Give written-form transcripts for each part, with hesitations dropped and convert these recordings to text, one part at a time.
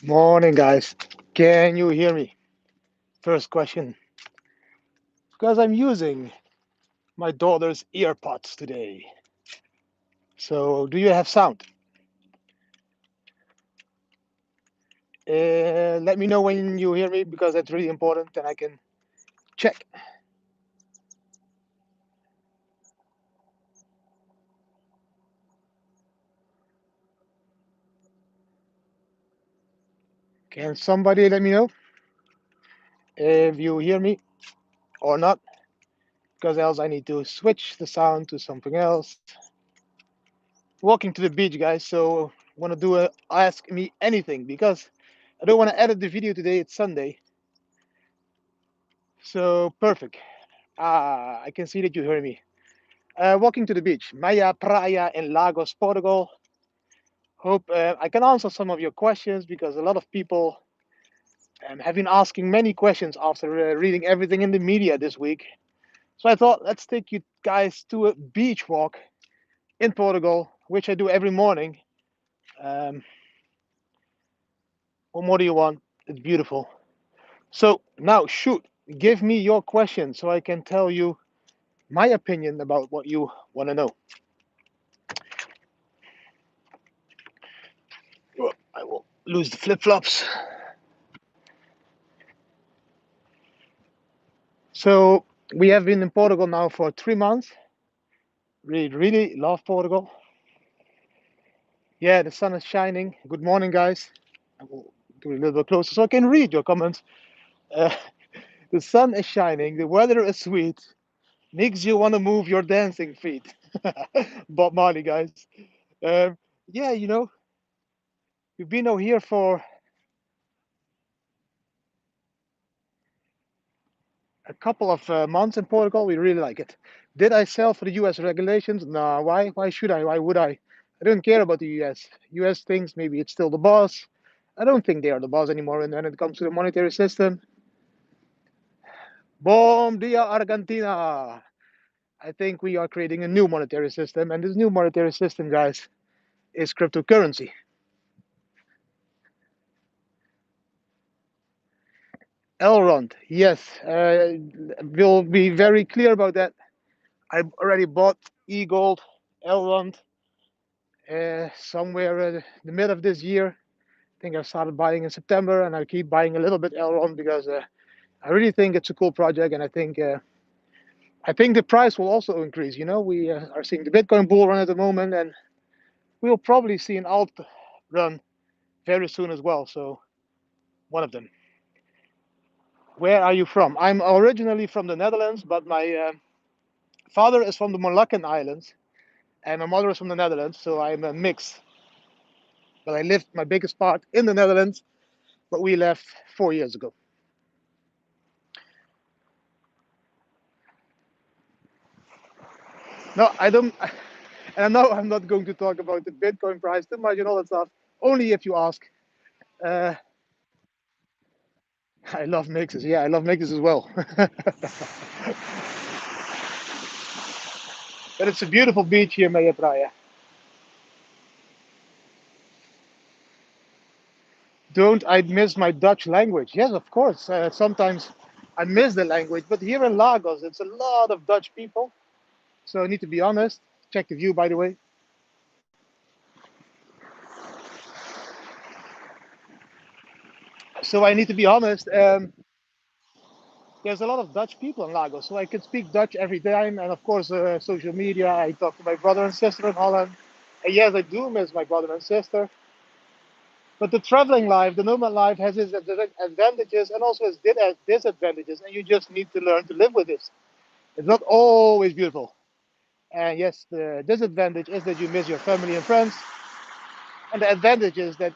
Morning, guys. Can you hear me? First question. Because I'm using my daughter's earpods today. So, do you have sound? Let me know when you hear me because that's really important and I can check. Can somebody let me know if you hear me or not? Because else I need to switch the sound to something else. Walking to the beach, guys. So, want to do a ask me anything because I don't want to edit the video today. It's Sunday. So, perfect. I can see that you hear me. Walking to the beach, Maya Praia in Lagos, Portugal. Hope I can answer some of your questions because a lot of people have been asking many questions after reading everything in the media this week. So I thought, let's take you guys to a beach walk in Portugal, which I do every morning. Um, what more do you want? It's beautiful. So now, shoot, give me your question so I can tell you my opinion about what you want to know. Oh, I will lose the flip flops. So we have been in Portugal now for 3 months. Really, really love Portugal. Yeah, the sun is shining. Good morning, guys. I will do a little bit closer so I can read your comments. Uh, the sun is shining. The weather is sweet. Makes you want to move your dancing feet. Bob Marley, guys. Um, yeah, we've been out here for a couple of months in Portugal. We really like it. Did I sell for the US regulations? No. Why? Why should I? Why would I? I don't care about the US. US thinks maybe it's still the boss. I don't think they are the boss anymore. And when it comes to the monetary system, bom dia Argentina. I think we are creating a new monetary system, and this new monetary system, guys, is cryptocurrency. Elrond, yes, we'll be very clear about that. I already bought e-gold, Elrond, somewhere in the middle of this year. I think I started buying in September, and I keep buying a little bit Elrond because I really think it's a cool project, and I think the price will also increase. We are seeing the Bitcoin bull run at the moment, and we'll probably see an alt run very soon as well. So one of them. Where are you from? I'm originally from the Netherlands, but my father is from the Moluccan Islands, and my mother is from the Netherlands. So I'm a mix. But I lived my biggest part in the Netherlands, but we left 4 years ago. No, I don't. And I know I'm not going to talk about the Bitcoin price too much and all that stuff. Only if you ask. Uh, I love mixes. Yeah, I love mixes as well. But it's a beautiful beach here, Maya Praia. Don't I miss my Dutch language? Yes, of course. Sometimes I miss the language, but here in Lagos, it's a lot of Dutch people. So I need to be honest. Check the view, by the way. So I need to be honest. There's a lot of Dutch people in Lagos, so I can speak Dutch every time. And of course, social media. I talk to my brother and sister in Holland. And yes, I do miss my brother and sister. But the traveling life, the nomad life, has its advantages and also its disadvantages, and you just need to learn to live with this. It's not always beautiful. And yes, the disadvantage is that you miss your family and friends, and the advantage is that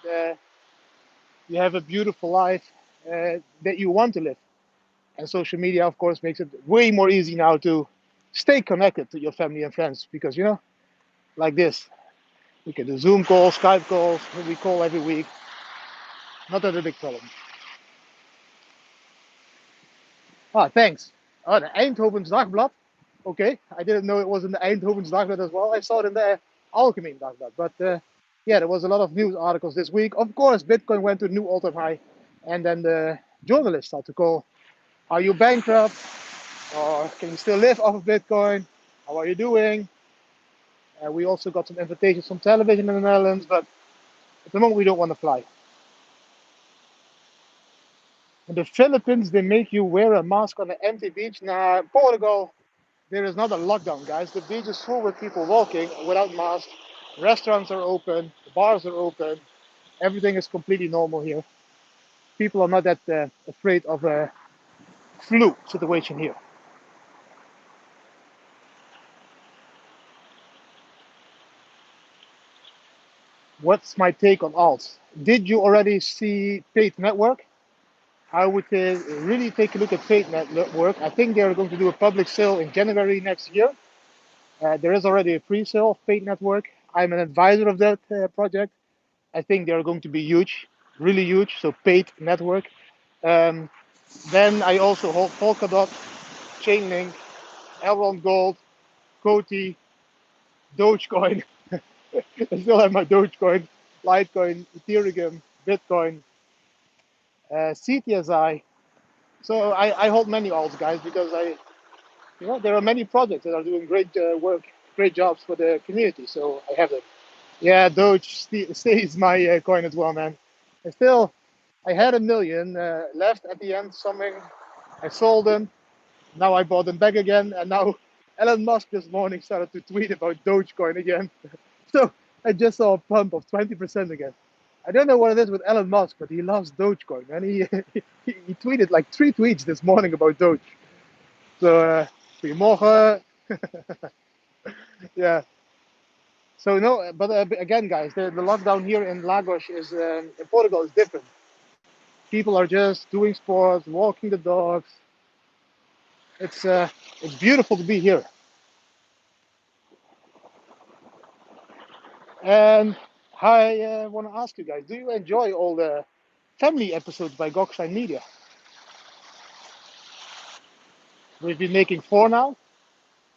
you have a beautiful life that you want to live. And social media, of course, makes it way more easy now to stay connected to your family and friends because, like this, we can do Zoom calls, Skype calls, we call every week. Not that a big problem. Ah, thanks. Oh, the Eindhoven's Dagblad. Okay, I didn't know it was in the Eindhoven's Dagblad as well. I saw it in the Algemeen Dagblad, but Yeah, there was a lot of news articles this week. Of course, Bitcoin went to a new all-time high, and then the journalists started to call, are you bankrupt? Or can you still live off of Bitcoin? How are you doing? We also got some invitations from television in the Netherlands, but at the moment we don't want to fly. In the Philippines, they make you wear a mask on an empty beach. Now, in Portugal, there is not a lockdown, guys. The beach is full with people walking without masks. Restaurants are open, bars are open. Everything is completely normal here. People are not that afraid of a flu situation here. What's my take on alts? Did you already see Paid Network? I would really take a look at Paid Network. I think they are going to do a public sale in January next year. There is already a pre-sale of Paid Network. I'm an advisor of that project. I think they are going to be huge, really huge. So Paid Network. Um, then I also hold Polkadot, Chainlink, Elrond Gold, Koti, Dogecoin. I still have my Dogecoin, Litecoin, Ethereum, Bitcoin, CTSI. So I hold many alts, guys, because there are many projects that are doing great work, great jobs for the community. So I have them. Yeah, Doge stays my coin as well, man. I had 1 million left at the end. Something I sold them. Now I bought them back again, and now Elon Musk this morning started to tweet about Dogecoin again. So I just saw a pump of 20% again. I don't know what it is with Elon Musk, but he loves Dogecoin, man. He tweeted like 3 tweets this morning about Doge. So, goedemorgen. Yeah. So no, but again, guys, the lockdown here in Lagos in Portugal is different. People are just doing sports, walking the dogs. It's beautiful to be here. And I want to ask you guys, do you enjoy all the family episodes by Gokstein Media? We've been making 4 now,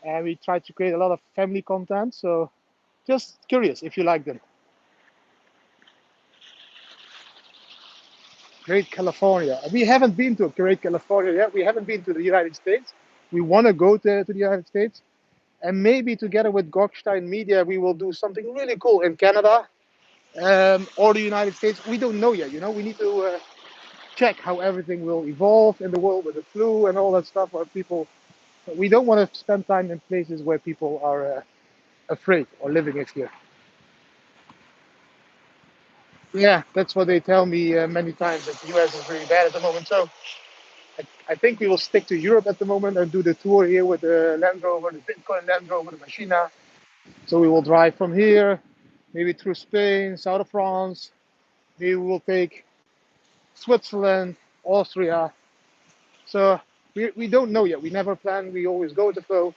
and we try to create a lot of family content. So just curious if you like them. Great California. We haven't been to Great California yet. We haven't been to the United States. We want to go to the United States. And maybe together with Gokstein Media, we will do something really cool in Canada or the United States. We don't know yet. We need to check how everything will evolve in the world with the flu and all that stuff. We don't want to spend time in places where people are afraid or living in fear. Yeah, that's what they tell me many times, that the US is really bad at the moment. So I think we will stick to Europe at the moment and do the tour here with the Land Rover, the Bitcoin Land Rover, the Machina. So we will drive from here, maybe through Spain, south of France. Maybe we will take Switzerland, Austria. So we don't know yet. We never plan. We always go with the flow.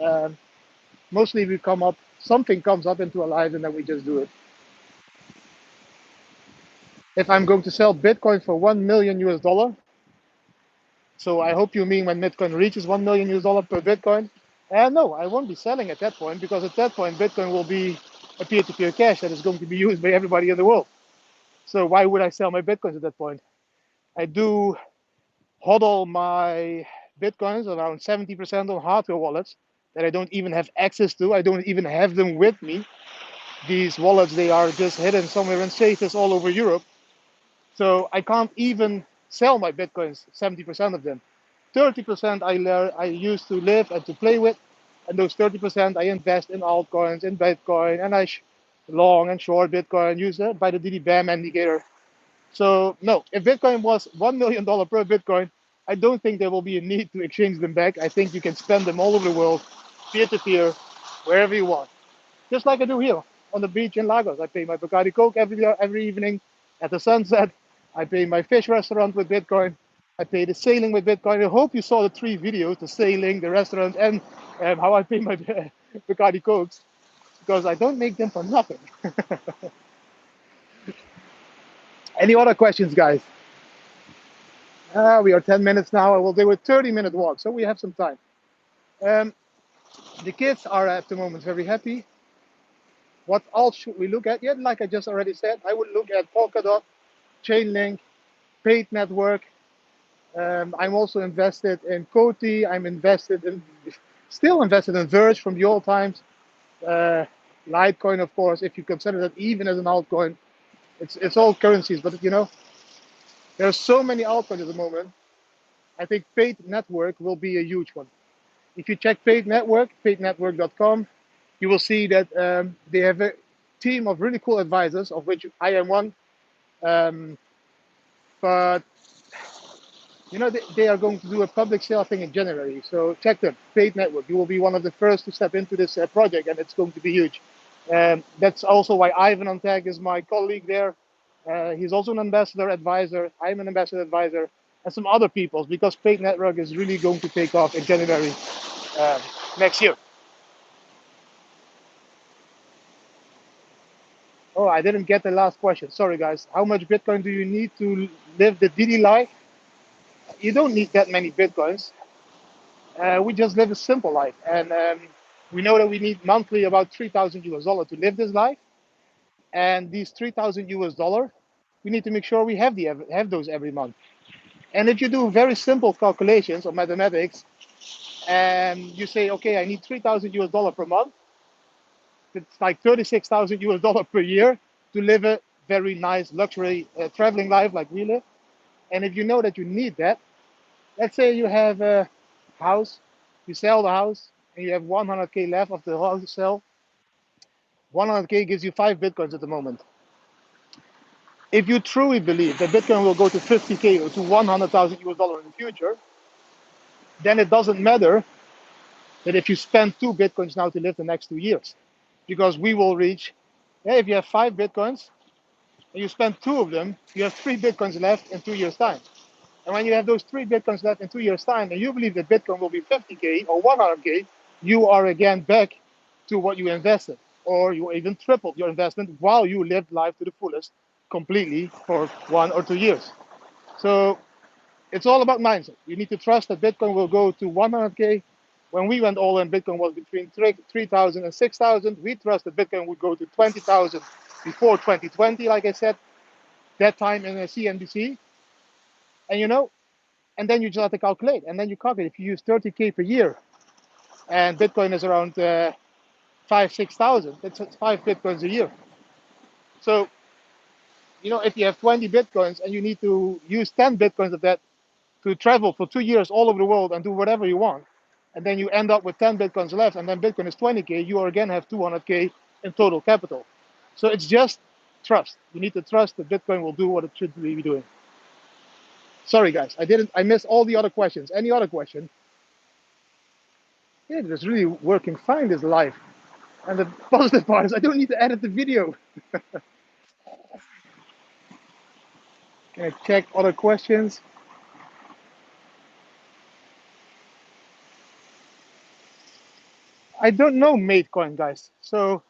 Um, Mostly something comes up into our lives, and then we just do it. If I'm going to sell Bitcoin for 1 million US dollar, so I hope you mean when Bitcoin reaches 1 million US dollar per Bitcoin. No, I won't be selling at that point, because at that point Bitcoin will be a peer-to-peer cash that is going to be used by everybody in the world. So why would I sell my Bitcoins at that point? I do hodl my Bitcoins around 70% on hardware wallets that I don't even have access to. I don't even have them with me. These wallets, they are just hidden somewhere in safes all over Europe. So I can't even sell my Bitcoins, 70% of them. 30% I use to live and to play with. And those 30% I invest in altcoins, in Bitcoin, and I long and short Bitcoin, use it by the Didi BAM indicator. So no, if Bitcoin was $1 million per Bitcoin, I don't think there will be a need to exchange them back. I think you can spend them all over the world, peer to peer, wherever you want. Just like I do here on the beach in Lagos. I pay my Bacardi Coke every evening at the sunset. I pay my fish restaurant with Bitcoin. I pay the sailing with Bitcoin. I hope you saw the 3 videos, the sailing, the restaurant, and how I pay my Bacardi Cokes, because I don't make them for nothing. Any other questions, guys? We are 10 minutes now. I will do a 30-minute walk, so we have some time. The kids are at the moment very happy. What else should we look at? Yeah, like I just already said, I would look at Polkadot, Chainlink, Paid Network. I'm also invested in Koti. I'm still invested in Verge from the old times. Litecoin, of course, if you consider that even as an altcoin, it's all currencies. But there are so many altcoins at the moment. I think Paid Network will be a huge one. If you check Paid Network, paidnetwork.com, you will see that they have a team of really cool advisors, of which I am one. Um, but they are going to do a public sale thing in January. So check them, Paid Network. You will be one of the first to step into this project, and it's going to be huge. That's also why Ivan on Tag is my colleague there. He's also an ambassador advisor. I'm an ambassador advisor, and some other people, because Paid Network is really going to take off in January um, next year. Oh, I didn't get the last question. Sorry, guys. How much Bitcoin do you need to live the Didi life? You don't need that many Bitcoins. We just live a simple life. And we know that we need monthly about 3,000 US dollar to live this life. And these 3,000 US dollar, we need to make sure we have those every month. And if you do very simple calculations or mathematics, and you say, okay, I need 3,000 US dollar per month, it's like 36,000 US dollar per year to live a very nice luxury traveling life like we live. And if you know that you need that, let's say you have a house, you sell the house, and you have 100K left of the house to sell. 100K gives you 5 Bitcoins at the moment. If you truly believe that Bitcoin will go to 50K or to 100,000 US dollar in the future, then it doesn't matter that if you spend 2 Bitcoins now to live the next 2 years, because we will reach. If you have 5 Bitcoins and you spend two of them, you have 3 Bitcoins left in 2 years' time. And when you have those 3 Bitcoins left in 2 years' time, and you believe that Bitcoin will be 50K or 100K, you are again back to what you invested, or you even tripled your investment while you lived life to the fullest completely for 1 or 2 years. So it's all about mindset. You need to trust that Bitcoin will go to 100K. When we went all in, Bitcoin was between 3,000 and 6,000. We trust that Bitcoin would go to 20,000 before 2020, like I said, that time in a CNBC. And and then you just have to calculate. And then you calculate if you use 30K per year and Bitcoin is around 6,000, that's 5 Bitcoins a year. So, if you have 20 Bitcoins and you need to use 10 Bitcoins of that to travel for 2 years all over the world and do whatever you want, and then you end up with 10 Bitcoins left, and then Bitcoin is 20K, you again have 200K in total capital. So it's just trust. You need to trust that Bitcoin will do what it should be doing. Sorry, guys, I missed all the other questions. Any other question? Yeah, it's really working fine, this live. And the positive part is I don't need to edit the video. Can I check other questions? I don't know Matecoin, guys. So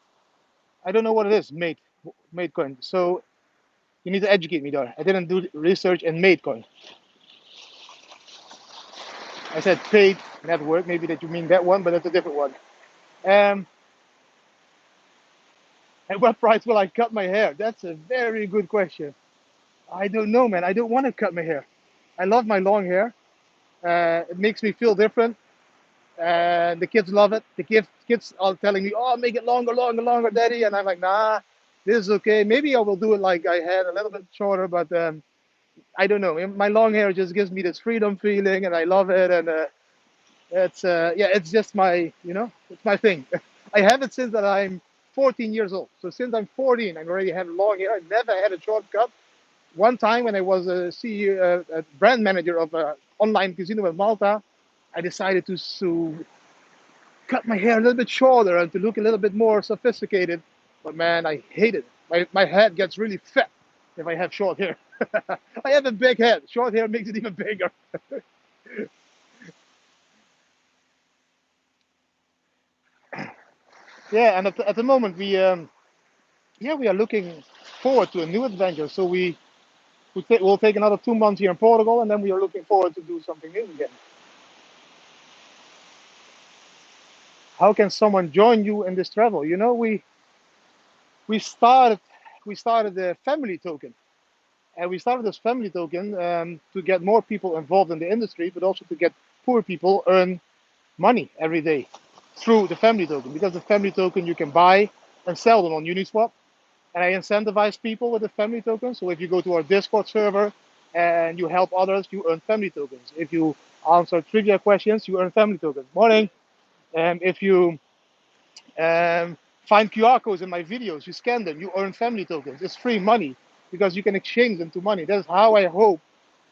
I don't know what it is, Matecoin. So you need to educate me there. I didn't do research in Matecoin. I said paid network. Maybe that you mean that one, but that's a different one. Um, at what price will I cut my hair? That's a very good question. I don't know, man. I don't want to cut my hair. I love my long hair. It makes me feel different. And the kids love it. The kids are telling me, "Oh, make it longer, longer, longer, daddy." And I'm like, "Nah, this is okay. Maybe I will do it like I had a little bit shorter, but I don't know. My long hair just gives me this freedom feeling, and I love it. And it's just it's my thing. I have it since that I'm 14 years old. So since I'm 14, I already have long hair. I never had a shortcut. One time when I was a CEO, a brand manager of an online casino in Malta, I decided to cut my hair a little bit shorter and to look a little bit more sophisticated. But man, I hate it. My head gets really fat if I have short hair. I have a big head. Short hair makes it even bigger. Yeah, and at the moment we are looking forward to a new adventure. So we'll take another 2 months here in Portugal, and then we are looking forward to do something new again. How can someone join you in this travel? we started the family token, and we started this family token to get more people involved in the industry, but also to get poor people earn money every day through the family token, because the family token you can buy and sell them on Uniswap. And I incentivize people with the family token. So if you go to our Discord server and you help others, you earn family tokens. If you answer trivia questions, you earn family tokens. Morning. If you find QR codes in my videos, you scan them, you earn family tokens. It's free money because you can exchange them to money. That's how I hope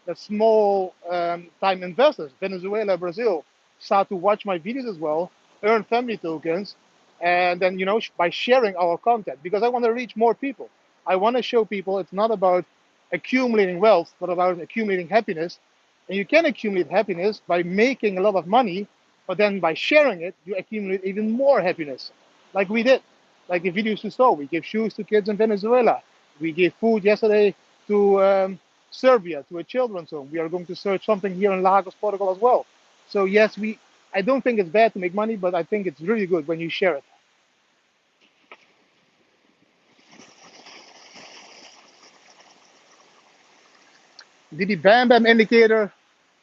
that small time investors, Venezuela, Brazil, start to watch my videos as well, earn family tokens, and then, by sharing our content, because I want to reach more people. I want to show people it's not about accumulating wealth, but about accumulating happiness. And you can accumulate happiness by making a lot of money, but then by sharing it, you accumulate even more happiness, like we did. Like the videos you saw, we gave shoes to kids in Venezuela. We gave food yesterday to Serbia, to a children's home. We are going to search something here in Lagos, Portugal as well. So yes, I don't think it's bad to make money, but I think it's really good when you share it. The Bam Bam indicator,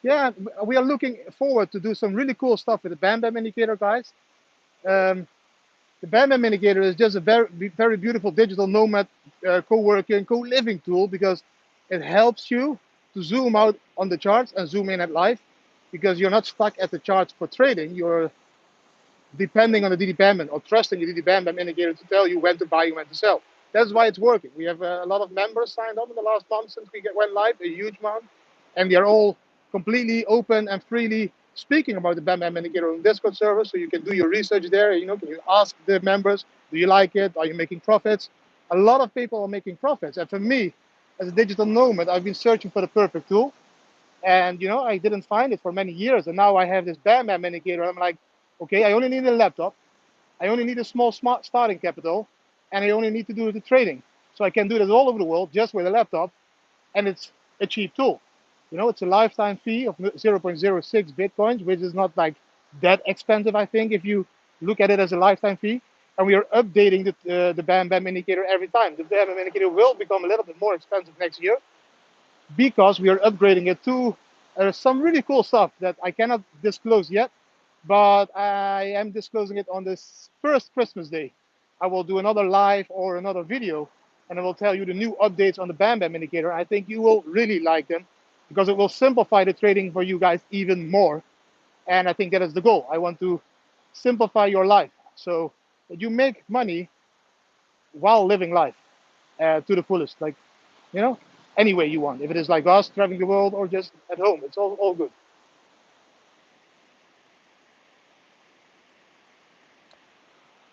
yeah, we are looking forward to do some really cool stuff with the Bam Bam indicator, guys. Um, the Bam Bam indicator is just a very beautiful digital nomad co-working, co-living tool, because it helps you to zoom out on the charts and zoom in at live, because you're not stuck at the charts for trading. You're depending on the Didi Bam Bam or trusting the Didi Bam Bam indicator to tell you when to buy and when to sell. That's why it's working. We have a lot of members signed up in the last month since we went live, a huge amount, and they are all completely open and freely speaking about the Bam Bam indicator on Discord server. So you can do your research there. Can you ask the members, do you like it? Are you making profits? A lot of people are making profits, and for me, as a digital nomad, I've been searching for the perfect tool, and I didn't find it for many years, and now I have this Bam Bam indicator. I'm like, okay, I only need a laptop, I only need a small smart starting capital, and I only need to do the trading. So I can do this all over the world just with a laptop, and it's a cheap tool. It's a lifetime fee of 0.06 bitcoins, which is not like that expensive, I think, if you look at it as a lifetime fee. And we are updating the Bam Bam indicator every time. The Bam Bam indicator will become a little bit more expensive next year, because we are upgrading it to some really cool stuff that I cannot disclose yet, but I am disclosing it on this first Christmas day. I will do another live or another video, and I will tell you the new updates on the Bam Bam indicator. I think you will really like them, because it will simplify the trading for you guys even more. And I think that is the goal. I want to simplify your life so that you make money while living life to the fullest. Like, you know, any way you want. If it is like us, traveling the world, or just at home, it's all good.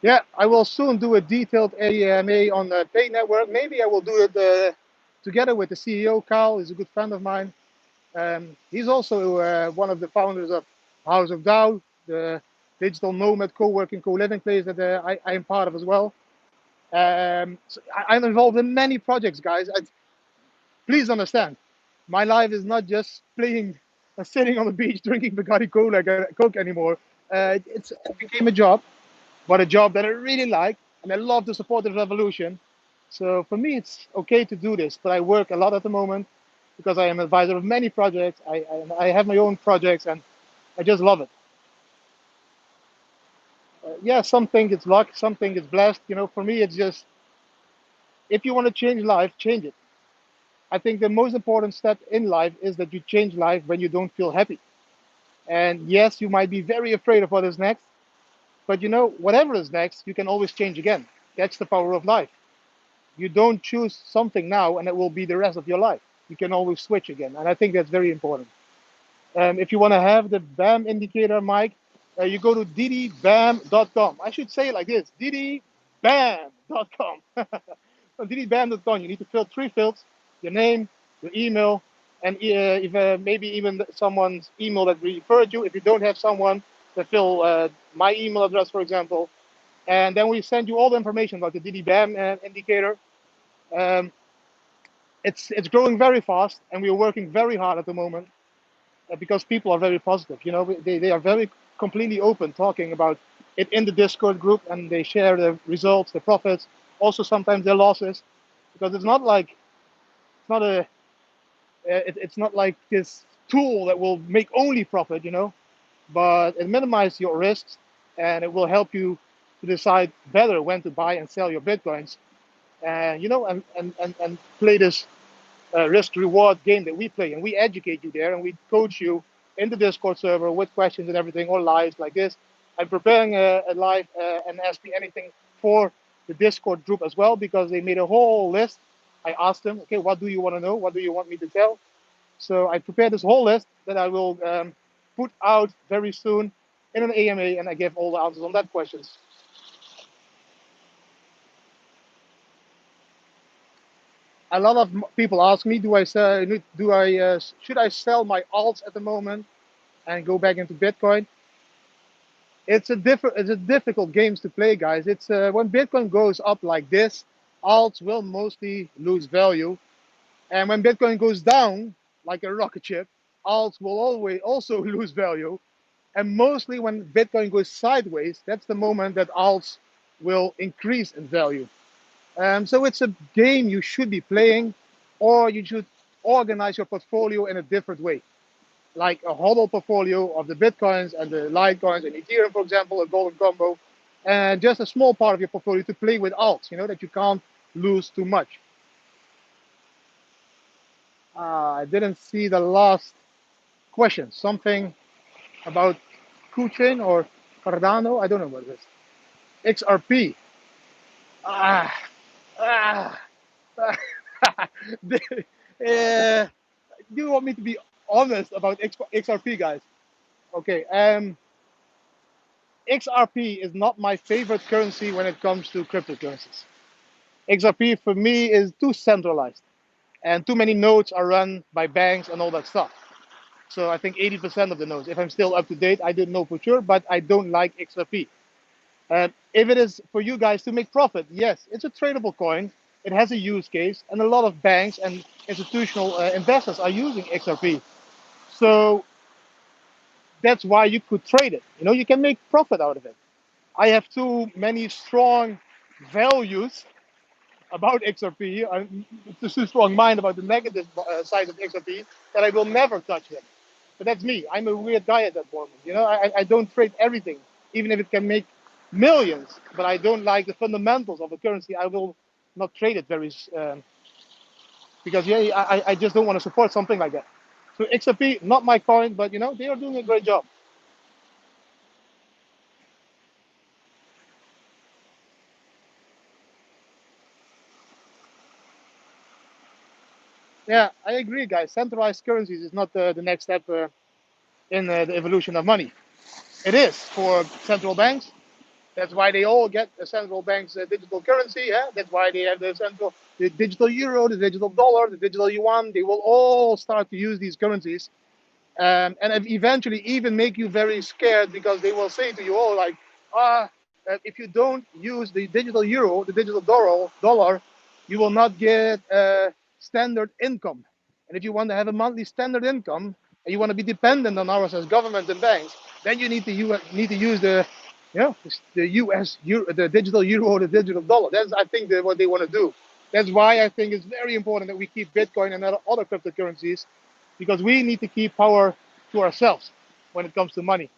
Yeah, I will soon do a detailed AMA on the Pay Network. Maybe I will do it together with the CEO, Carl. He's a good friend of mine. He's also one of the founders of House of Dow, the digital nomad co-working, co-living place that I am part of as well. So I'm involved in many projects, guys. Please understand, my life is not just playing, sitting on the beach drinking Bacardi Coke anymore. It became a job, but a job that I really like, and I love to support the revolution. So for me, it's okay to do this, but I work a lot at the moment because I am advisor of many projects. I have my own projects, and I just love it. Yeah, some think it's luck, some think it's blessed. For me, it's just, if you want to change life, change it. I think the most important step in life is that you change life when you don't feel happy. And yes, you might be very afraid of what is next, but whatever is next, you can always change again. That's the power of life. You don't choose something now and it will be the rest of your life. You can always switch again. And I think that's very important. If you want to have the BAM indicator, Mike, you go to didibam.com. I should say it like this, didibam.com. On didibam.com, you need to fill 3 fields: your name, your email, and if maybe even someone's email that referred you. If you don't have someone, then fill my email address, for example. And then we send you all the information about the Didi BAM indicator. Um, it's growing very fast, and we are working very hard at the moment because people are very positive. They are very completely open, talking about it in the Discord group, and they share the results, the profits. also sometimes their losses, because it's not like it's not like this tool that will make only profit, but it minimizes your risks, and it will help you to decide better when to buy and sell your bitcoins, and and play this risk reward game that we play, and we educate you there, and we coach you in the Discord server with questions and everything, or lives like this. I'm preparing a live and Ask Me Anything for the Discord group as well, because they made a whole list. I asked them, okay, what do you want to know? What do you want me to tell? So I prepared this whole list that I will put out very soon in an AMA, and I give all the answers on that questions. A lot of people ask me, should I sell my alts at the moment and go back into Bitcoin? It's a difficult games to play, guys. It's when Bitcoin goes up like this, alts will mostly lose value, and when Bitcoin goes down like a rocket ship, alts will always also lose value. And mostly when Bitcoin goes sideways, that's the moment that alts will increase in value. So it's a game you should be playing, or you should organize your portfolio in a different way, like a hodl portfolio of the Bitcoins and the Litecoins and Ethereum, for example, a golden combo, and just a small part of your portfolio to play with alts, that you can't lose too much. I didn't see the last question. Something about KuChain or Cardano? I don't know what it is. XRP. Ah, ah, do you want me to be honest about XRP, guys? Okay. XRP is not my favorite currency when it comes to cryptocurrencies. XRP for me is too centralized, and too many nodes are run by banks and all that stuff. So I think 80% of the nodes, if I'm still up to date, I didn't know for sure, but I don't like XRP. If it is for you guys to make profit, yes, it's a tradable coin. It has a use case, and a lot of banks and institutional investors are using XRP. So that's why you could trade it. You can make profit out of it. I have too many strong values about XRP, too strong mind about the negative side of XRP, that I will never touch it. But that's me. I'm a weird guy at that moment. I don't trade everything, even if it can make millions. But I don't like the fundamentals of the currency. I will not trade it because I just don't want to support something like that. So XRP, not my coin, but they are doing a great job. Yeah, I agree, guys. Centralized currencies is not the next step in the evolution of money. It is for central banks. That's why they all get the central bank's digital currency. Yeah? That's why they have the digital euro, the digital dollar, the digital yuan. They will all start to use these currencies, and eventually even make you very scared, because they will say to you, "Oh, like, if you don't use the digital euro, the digital dollar, you will not get standard income. And if you want to have a monthly standard income, and you want to be dependent on ours as government and banks, then you need to use the US euro, the digital euro, or the digital dollar." That's, I think, what they want to do. That's why I think it's very important that we keep Bitcoin and other cryptocurrencies, because we need to keep power to ourselves when it comes to money.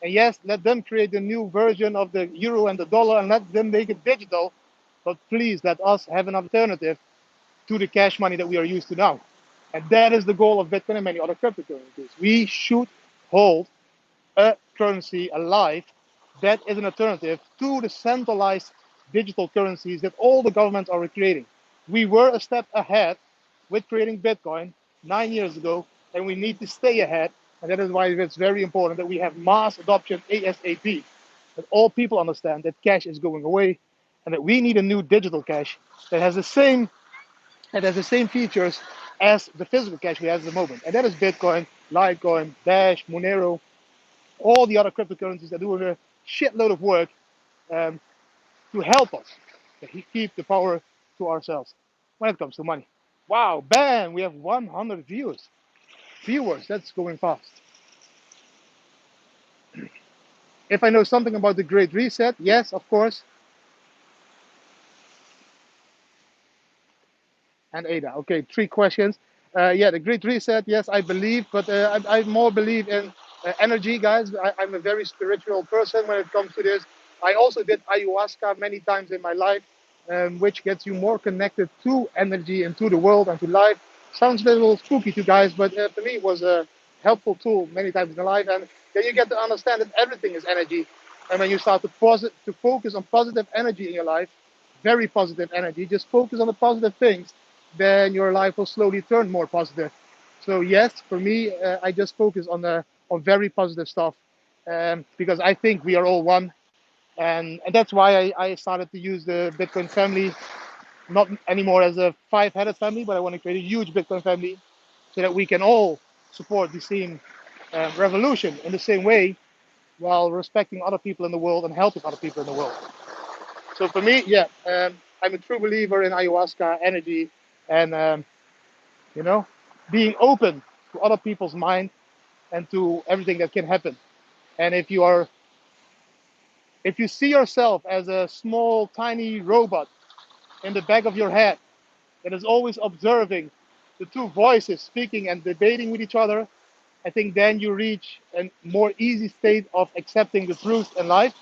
And yes, let them create the new version of the euro and the dollar, and let them make it digital. But please let us have an alternative to the cash money that we are used to now. And that is the goal of Bitcoin and many other cryptocurrencies. We should hold a currency alive that is an alternative to the centralized digital currencies that all the governments are creating. We were a step ahead with creating Bitcoin 9 years ago, and we need to stay ahead. And that is why it's very important that we have mass adoption ASAP, that all people understand that cash is going away, and that we need a new digital cash that has the same features as the physical cash we have at the moment. And that is Bitcoin, Litecoin, Dash, Monero, all the other cryptocurrencies that do a shitload of work um, to help us to keep the power to ourselves when it comes to money. Wow, bam, we have 100 viewers. That's going fast. If I know something about the Great Reset, yes, of course. and ADA. Okay, 3 questions. Yeah, the Great Reset, yes, I believe, but I more believe in energy, guys. I'm a very spiritual person when it comes to this. I also did ayahuasca many times in my life, which gets you more connected to energy and to the world and to life. Sounds a little spooky to guys, but for me it was a helpful tool many times in life. And then you get to understand that everything is energy. And when you start to focus on positive energy in your life, very positive energy, just focus on the positive things, then your life will slowly turn more positive. So yes, for me, I just focus on very positive stuff because I think we are all one, and that's why I started to use the Bitcoin family, not anymore as a 5-headed family, but I want to create a huge Bitcoin family so that we can all support the same revolution in the same way while respecting other people in the world and helping other people in the world. So for me, yeah, I'm a true believer in ayahuasca energy and you know, being open to other people's mind and to everything that can happen. And if you see yourself as a small, tiny robot in the back of your head that is always observing the two voices speaking and debating with each other, I think then you reach a more easy state of accepting the truth in life.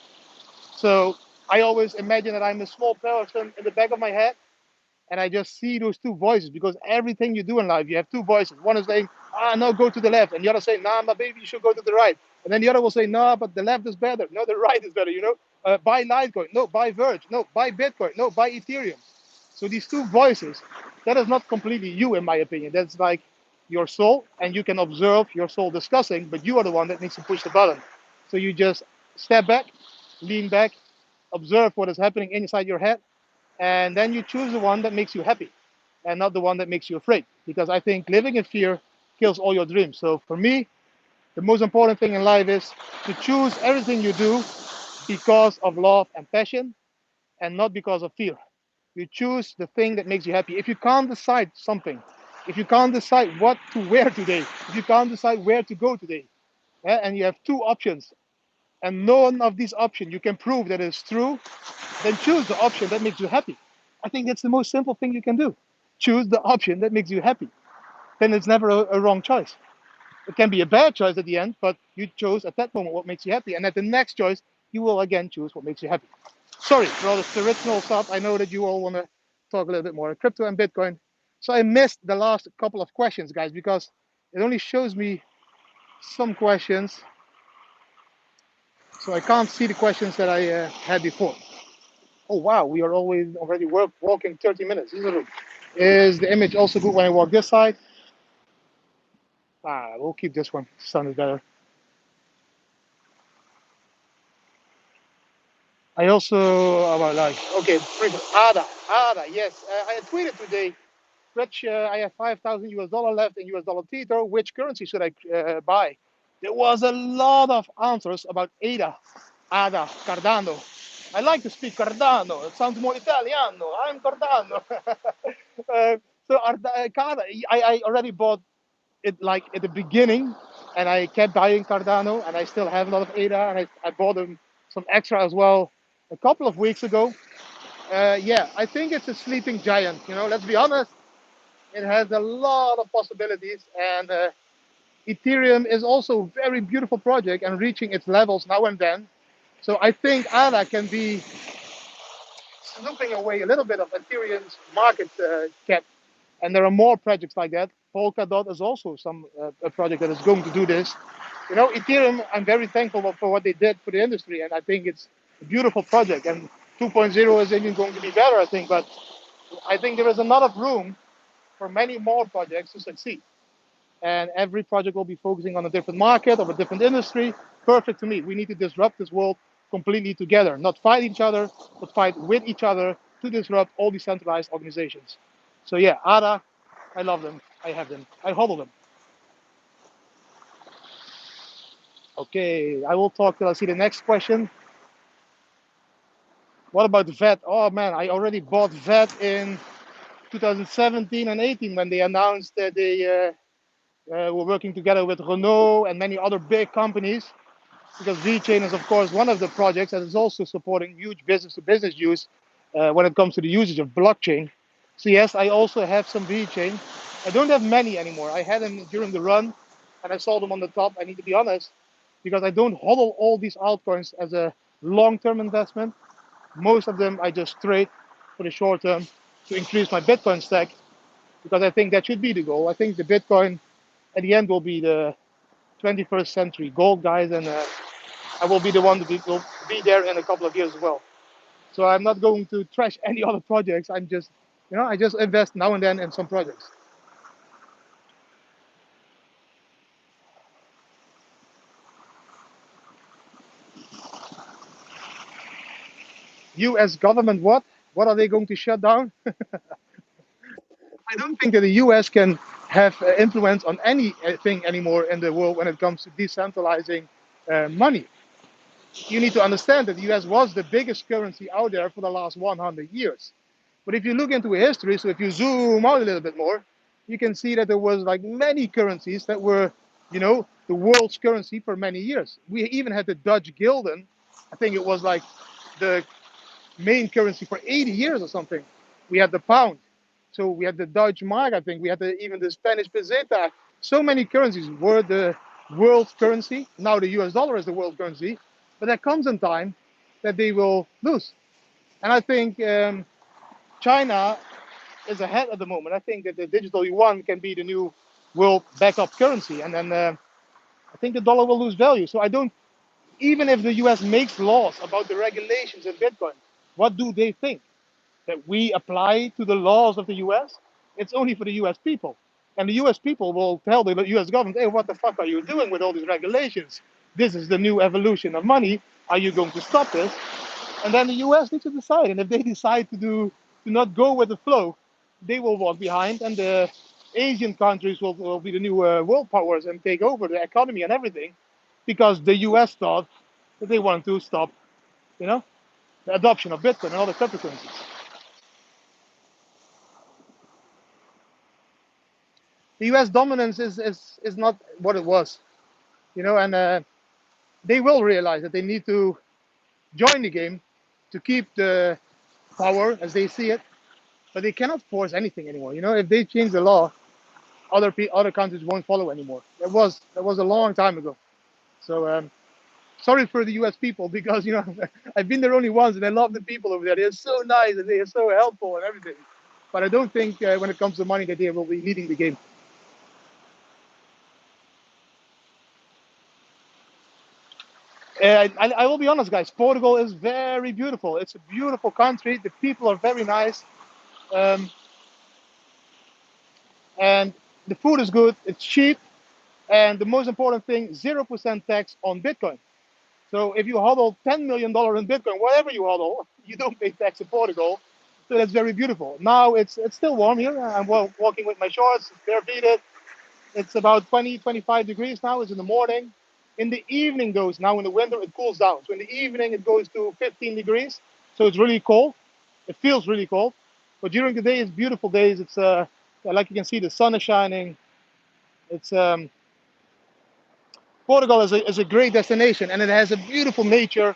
So I always imagine that I'm a small person in the back of my head and I just see those two voices because everything you do in life, you have two voices. One is saying, no, go to the left. And the other saying, nah, my baby, you should go to the right. And then the other will say, no, but the left is better. No, the right is better, you know. Buy Litecoin. No, buy Verge. No, buy Bitcoin. No, buy Ethereum. So these two voices, that is not completely you, in my opinion. That's like your soul, and you can observe your soul discussing, but you are the one that needs to push the button. So you just step back, lean back, observe what is happening inside your head, and then you choose the one that makes you happy and not the one that makes you afraid. Because I think living in fear kills all your dreams. So for me, the most important thing in life is to choose everything you do because of love and passion and not because of fear. You choose the thing that makes you happy. If you can't decide something, if you can't decide what to wear today, if you can't decide where to go today, and you have 2 options, and none of these options you can prove that it's true, then choose the option that makes you happy. I think that's the most simple thing you can do. Choose the option that makes you happy. Then it's never a wrong choice. It can be a bad choice at the end, but you chose at that moment what makes you happy. And at the next choice, you will again choose what makes you happy. Sorry for all the spiritual stuff. I know that you all want to talk a little bit more crypto and Bitcoin. So I missed the last couple of questions, guys, because it only shows me some questions. So I can't see the questions that I had before. Oh, wow, we are already walking 30 minutes, isn't it? Is the image also good when I walk this side? We'll keep this one. Sun is better. I also about like okay, Ada, yes. I tweeted today, Rich. I have 5,000 US dollar left in US dollar Tether. Which currency should I buy? There was a lot of answers about Ada, Cardano. I like to speak Cardano. It sounds more Italiano. I'm Cardano. So Cada, I already bought it like at the beginning, and I kept buying Cardano, and I still have a lot of ADA, and I bought them some extra as well a couple of weeks ago. Yeah, I think it's a sleeping giant. You know, let's be honest, it has a lot of possibilities, and Ethereum is also a very beautiful project and reaching its levels now and then. So I think ADA can be snooping away a little bit of Ethereum's market cap. And there are more projects like that. Polkadot is also a project that is going to do this. You know, Ethereum, I'm very thankful for what they did for the industry, and I think it's a beautiful project. And 2.0 is even going to be better, I think. But I think there is a lot of room for many more projects to succeed. And every project will be focusing on a different market or a different industry. Perfect to me. We need to disrupt this world completely together, not fight each other, but fight with each other to disrupt all decentralized organizations. So yeah, ADA, I love them. I have them. I hodl them. Okay, I will talk till I see the next question. What about VET? Oh man, I already bought VET in 2017 and 18 when they announced that they were working together with Renault and many other big companies. Because VeChain is, of course, one of the projects that is also supporting huge business-to-business use when it comes to the usage of blockchain. So yes, I also have some VeChain. I don't have many anymore. I had them during the run, and I saw them on the top. I need to be honest, because I don't hodl all these altcoins as a long-term investment. Most of them I just trade for the short term to increase my Bitcoin stack, because I think that should be the goal. I think the Bitcoin at the end will be the 21st century gold, guys, and I will be the one that will be there in a couple of years as well. So I'm not going to trash any other projects. I'm just, I just invest now and then in some projects. U.S. government, what? What are they going to shut down? I don't think that the U.S. can have influence on anything anymore in the world when it comes to decentralizing money. You need to understand that the US was the biggest currency out there for the last 100 years. But if you look into history, so if you zoom out a little bit more, you can see that there was like many currencies that were, the world's currency for many years. We even had the Dutch gulden. I think it was like the main currency for 80 years or something. We had the pound. So we had the Dutch mark, I think. We had even the Spanish peseta. So many currencies were the world currency. Now the US dollar is the world currency. But there comes a time that they will lose. And I think China is ahead at the moment. I think that the digital yuan can be the new world backup currency. And then I think the dollar will lose value. So I don't, even if the US makes laws about the regulations in Bitcoin, what do they think? That we apply to the laws of the US? It's only for the US people. And the US people will tell the US government, hey, what the fuck are you doing with all these regulations? This is the new evolution of money. Are you going to stop this? And then the US needs to decide. And if they decide to not go with the flow, they will walk behind, and the Asian countries will be the new world powers and take over the economy and everything, because the US thought that they wanted to stop, the adoption of Bitcoin and other cryptocurrencies. The US dominance is not what it was, and they will realize that they need to join the game to keep the power as they see it, but they cannot force anything anymore. If they change the law, other countries won't follow anymore. That was a long time ago. So sorry for the US people, because I've been there only once, and I love the people over there. They're so nice and they are so helpful and everything. But I don't think when it comes to money that they will be leading the game. I will be honest, guys. Portugal is very beautiful. It's a beautiful country. The people are very nice, um, and the food is good. It's cheap, and the most important thing: 0% tax on Bitcoin. So if you hodl $10 million in Bitcoin, whatever you hodl, you don't pay tax in Portugal. So that's very beautiful. Now it's still warm here. I'm walking with my shorts, barefooted. It's about 20, 25 degrees now. It's in the morning. In the evening, goes now in the winter, it cools down. So in the evening, it goes to 15 degrees. So it's really cold. It feels really cold. But during the day, it's beautiful days. It's like you can see, the sun is shining. It's Portugal is a great destination, and it has a beautiful nature,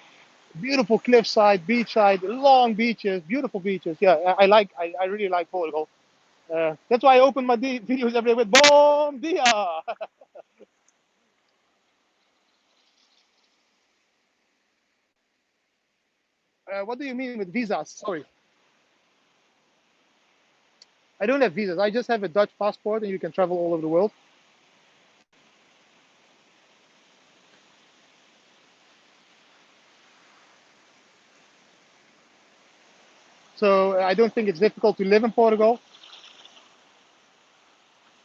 beautiful cliffside, beachside, long beaches, beautiful beaches. Yeah, I really like Portugal. That's why I open my videos every day with "Bom dia." What do you mean with visas? Sorry, I don't have visas. I just have a Dutch passport, and you can travel all over the world. So I don't think it's difficult to live in Portugal.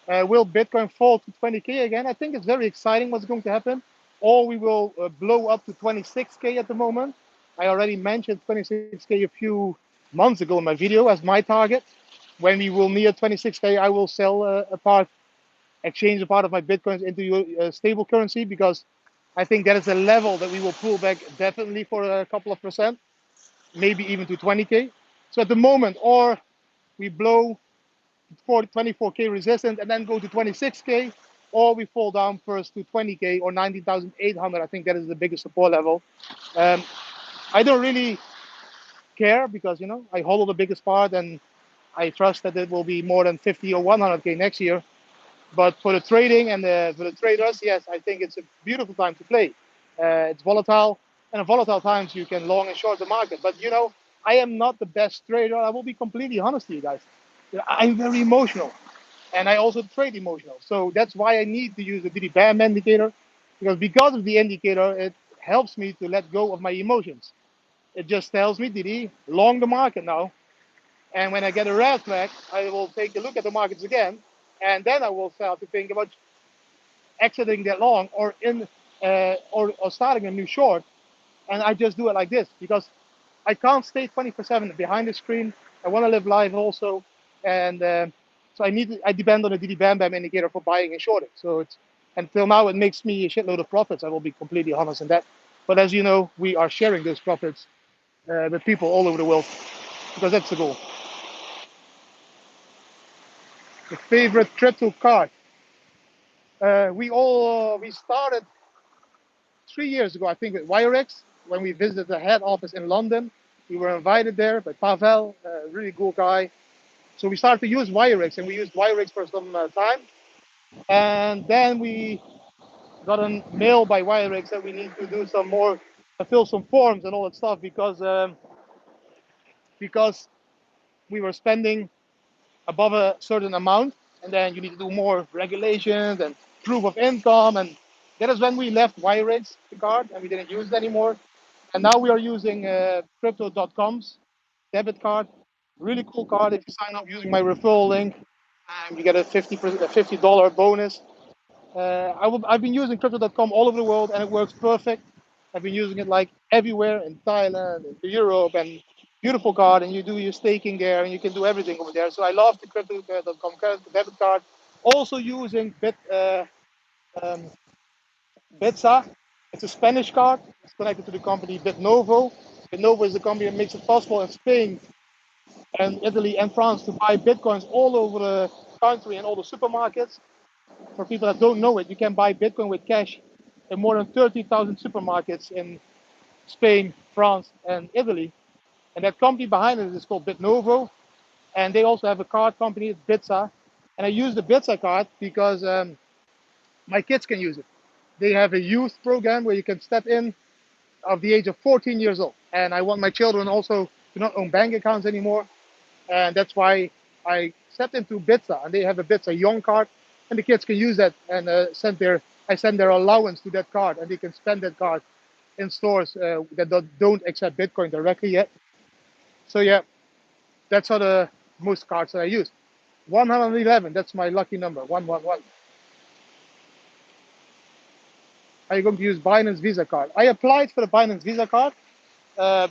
Will Bitcoin fall to 20K again? I think it's very exciting what's going to happen. Or we will blow up to 26K at the moment. I already mentioned 26K a few months ago in my video as my target. When we will near 26K, I will sell exchange a part of my Bitcoins into a stable currency, because I think that is a level that we will pull back definitely for a couple of percent, maybe even to 20K. So at the moment, or we blow 24K resistance and then go to 26K, or we fall down first to 20K or 19,800. I think that is the biggest support level. Um, I don't really care, because I hold the biggest part, and I trust that it will be more than 50 or 100K next year. But for the trading and for the traders, yes, I think it's a beautiful time to play. It's volatile, and in volatile times you can long and short the market. But you know, I am not the best trader. I will be completely honest to you guys. I'm very emotional, and I also trade emotional. So that's why I need to use the Didi BAM indicator, because of the indicator, it helps me to let go of my emotions. It just tells me, Didi, long the market now. And when I get a red flag, I will take a look at the markets again, and then I will start to think about exiting that long or starting a new short. And I just do it like this because I can't stay 24/7 behind the screen. I want to live live also, and so I depend on the Didi Bam Bam indicator for buying and shorting. So it's until now it makes me a shitload of profits. I will be completely honest in that. But as you know, we are sharing those profits with people all over the world because that's the goal. The favorite crypto card. We started 3 years ago, I think, with Wirex when we visited the head office in London. We were invited there by Pavel, a really cool guy. So we started to use Wirex, and we used Wirex for some time. And then we got a mail by Wirex that we need to do some more, fill some forms and all that stuff because we were spending above a certain amount, and then you need to do more regulations and proof of income. And that is when we left Wirex, the card, and we didn't use it anymore. And now we are using crypto.com's debit card. Really cool card. If you sign up using my referral link, you get a $50 bonus. I've been using crypto.com all over the world, and it works perfect. I've been using it like everywhere in Thailand, in Europe, and beautiful card. And you do your staking there, and you can do everything over there. So I love the crypto.com debit card. Also using um, Bitsa. It's a Spanish card. It's connected to the company Bitnovo. Bitnovo is the company that makes it possible in Spain and Italy and France to buy Bitcoins all over the country and all the supermarkets. For people that don't know it, you can buy Bitcoin with cash in more than 30,000 supermarkets in Spain, France, and Italy. And that company behind it is called Bitnovo. And they also have a card company, it's Bitsa. And I use the Bitsa card because my kids can use it. They have a youth program where you can step in of the age of 14 years old. And I want my children also to not own bank accounts anymore. And that's why I stepped into Bitsa, and they have a Bitsa Young card, and the kids can use that and I send their allowance to that card, and they can spend that card in stores that don't accept Bitcoin directly yet. So yeah, that's how the most cards that I use. 111, that's my lucky number, 111. Are you going to use Binance Visa card? I applied for the Binance Visa card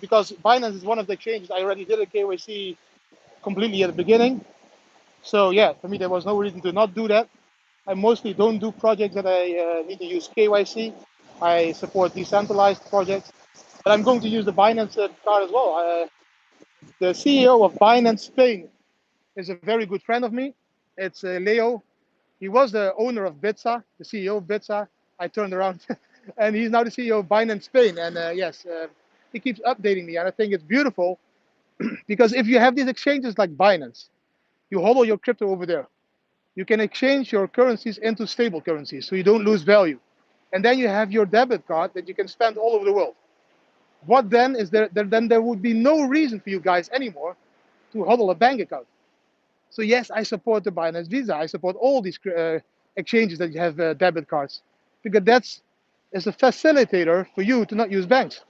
because Binance is one of the exchanges. I already did a KYC completely at the beginning. So yeah, for me, there was no reason to not do that. I mostly don't do projects that I need to use KYC. I support decentralized projects, but I'm going to use the Binance card as well. The CEO of Binance Spain is a very good friend of me. It's Leo. He was the owner of Bitsa, the CEO of Bitsa. I turned around, and he's now the CEO of Binance Spain. And yes, he keeps updating me, and I think it's beautiful because if you have these exchanges like Binance, you hodl your crypto over there. You can exchange your currencies into stable currencies so you don't lose value. And then you have your debit card that you can spend all over the world. What then is there? Then there would be no reason for you guys anymore to hodl a bank account. So yes, I support the Binance Visa. I support all these exchanges that you have debit cards because that's is a facilitator for you to not use banks.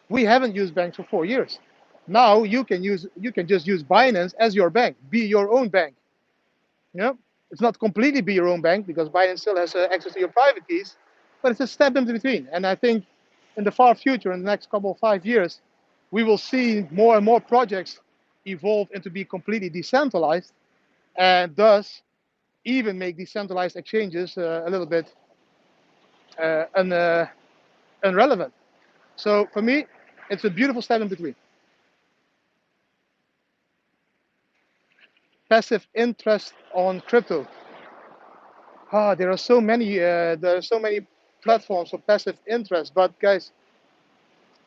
We haven't used banks for 4 years. Now you can just use Binance as your bank, be your own bank. You know, it's not completely be your own bank because Binance still has access to your private keys, but it's a step in between. And I think in the far future, in the next couple of 5 years, we will see more and more projects evolve into be completely decentralized, and thus even make decentralized exchanges a little bit irrelevant. So for me, it's a beautiful step in between. Passive interest on crypto. There are so many. There are so many platforms for passive interest. But guys,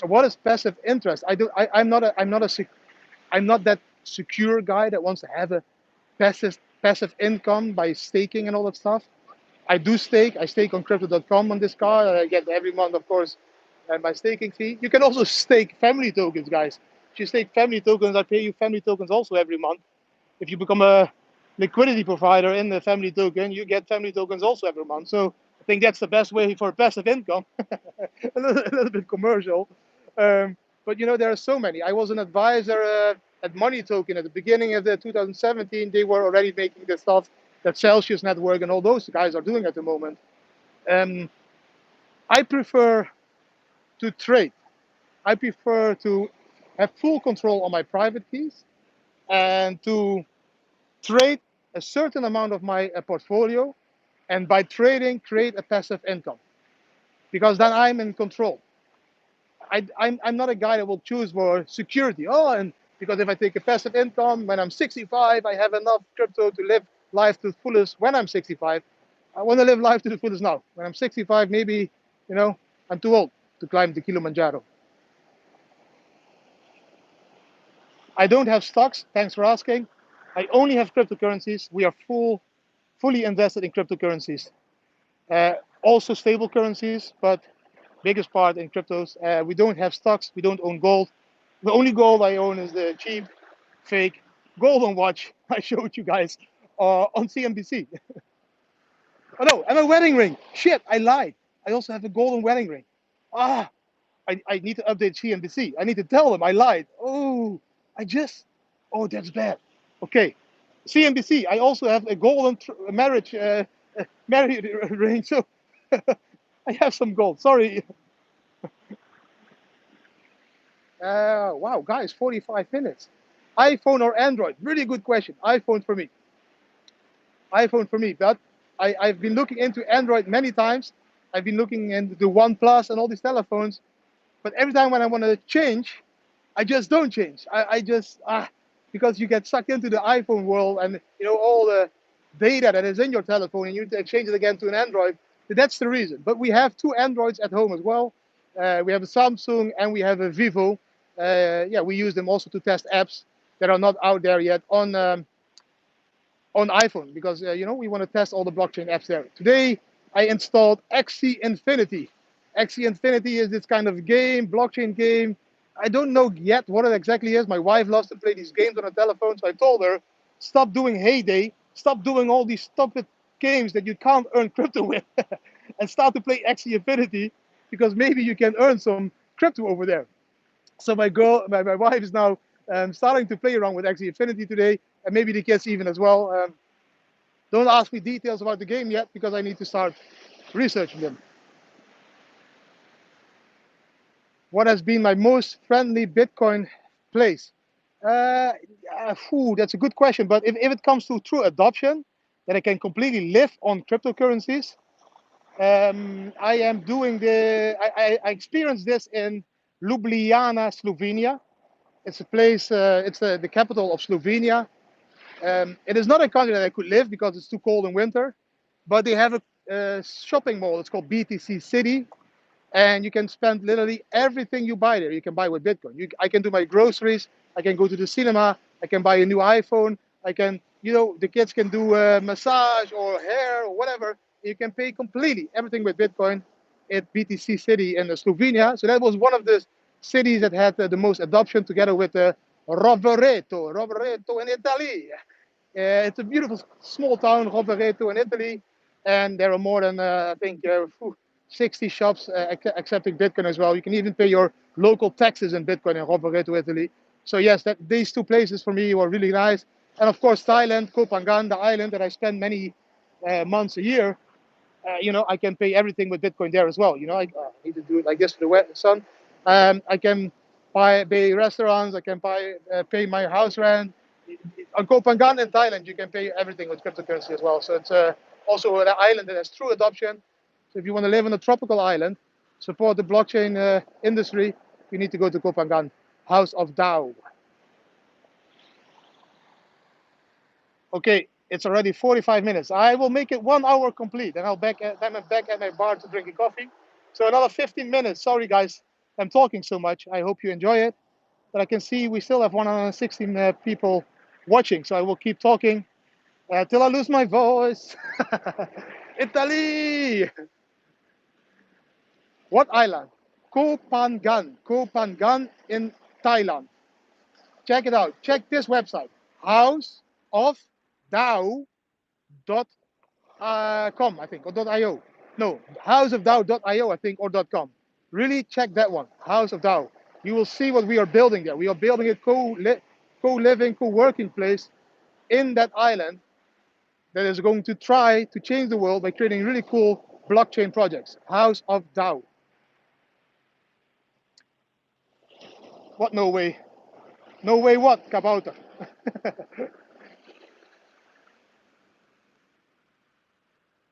what is passive interest? I'm not that secure guy that wants to have a passive income by staking and all that stuff. I do stake. I stake on crypto.com on this card. And I get every month, of course, my staking fee. You can also stake family tokens, guys. If you stake family tokens, I pay you family tokens also every month. If you become a liquidity provider in the family token, you get family tokens also every month. So I think that's the best way for passive income. A little bit commercial. But you know, there are so many. I was an advisor at Money Token at the beginning of the 2017. They were already making the stuff that Celsius Network and all those guys are doing at the moment. I prefer to trade. I prefer to have full control on my private keys and to trade a certain amount of my portfolio, and by trading, create a passive income, because then I'm in control. I'm not a guy that will choose for security. Oh, and because if I take a passive income when I'm 65, I have enough crypto to live life to the fullest when I'm 65. I want to live life to the fullest now. When I'm 65, maybe, you know, I'm too old to climb the Kilimanjaro. I don't have stocks. Thanks for asking. I only have cryptocurrencies. We are fully invested in cryptocurrencies. Also stable currencies, but biggest part in cryptos. We don't have stocks. We don't own gold. The only gold I own is the cheap, fake golden watch I showed you guys on CNBC. Oh no, and a wedding ring. Shit, I lied. I also have a golden wedding ring. Ah, I need to update CNBC. I need to tell them I lied. Oh, oh, that's bad. Okay, CNBC. I also have a golden marriage marriage ring. So I have some gold. Sorry. Wow, guys, 45 minutes. iPhone or Android? Really good question. iPhone for me. iPhone for me. But I've been looking into Android many times. I've been looking into the OnePlus and all these telephones. But every time when I want to change, I just don't change. I just, because you get sucked into the iPhone world and, you know, all the data that is in your telephone and you need to exchange it again to an Android. That's the reason. But we have two Androids at home as well. We have a Samsung and we have a Vivo. Yeah, we use them also to test apps that are not out there yet on iPhone, because you know, we want to test all the blockchain apps there. Today I installed XC Infinity. XC Infinity is this kind of game, blockchain game. I don't know yet what it exactly is. My wife loves to play these games on her telephone, so I told her, stop doing Heyday, stop doing all these stupid games that you can't earn crypto with, and start to play XC Infinity, because maybe you can earn some crypto over there. So my wife is now starting to play around with XC Infinity today, and maybe the kids even as well. Don't ask me details about the game yet, because I need to start researching them. What has been my most friendly Bitcoin place? That's a good question. But if it comes to true adoption, that I can completely live on cryptocurrencies, I am doing I experienced this in Ljubljana, Slovenia. It's a place, it's the capital of Slovenia. It is not a country that I could live because it's too cold in winter, but they have a shopping mall. It's called BTC City, and you can spend literally everything you buy there. You can buy with Bitcoin. I can do my groceries. I can go to the cinema. I can buy a new iPhone. I can, you know, the kids can do a massage or hair or whatever. You can pay completely everything with Bitcoin at BTC City in Slovenia. So that was one of the cities that had the most adoption, together with Rovereto in Italy. It's a beautiful small town, Rovereto in Italy, and there are more than I think 60 shops accepting Bitcoin as well. You can even pay your local taxes in Bitcoin in Rovereto, Italy. So yes, these two places for me were really nice. And of course, Thailand, Koh Phangan, the island that I spend many months a year. You know, I can pay everything with Bitcoin there as well. You know, I need to do it like this for the sun. I can pay restaurants. I can pay my house rent. On Koh Phangan in Thailand, you can pay everything with cryptocurrency as well. So it's also an island that has true adoption. So if you want to live on a tropical island, support the blockchain industry, you need to go to Koh Phangan, House of DAO. Okay, it's already 45 minutes. I will make it 1 hour complete, and then I'm back at my bar to drink a coffee. So another 15 minutes. Sorry, guys, I'm talking so much. I hope you enjoy it. but I can see we still have 116 people watching, so I will keep talking till I lose my voice. Italy! What island? Koh Phangan. Koh Phangan in Thailand. Check it out. Check this website. houseofdao.com, I think, or .io. No, houseofdao.io, I think, or .com. Really check that one, House of Dao. You will see what we are building there. We are building a co-living, co-working place in that island that is going to try to change the world by creating really cool blockchain projects. House of Dao. What no way? No way what, Kabouter?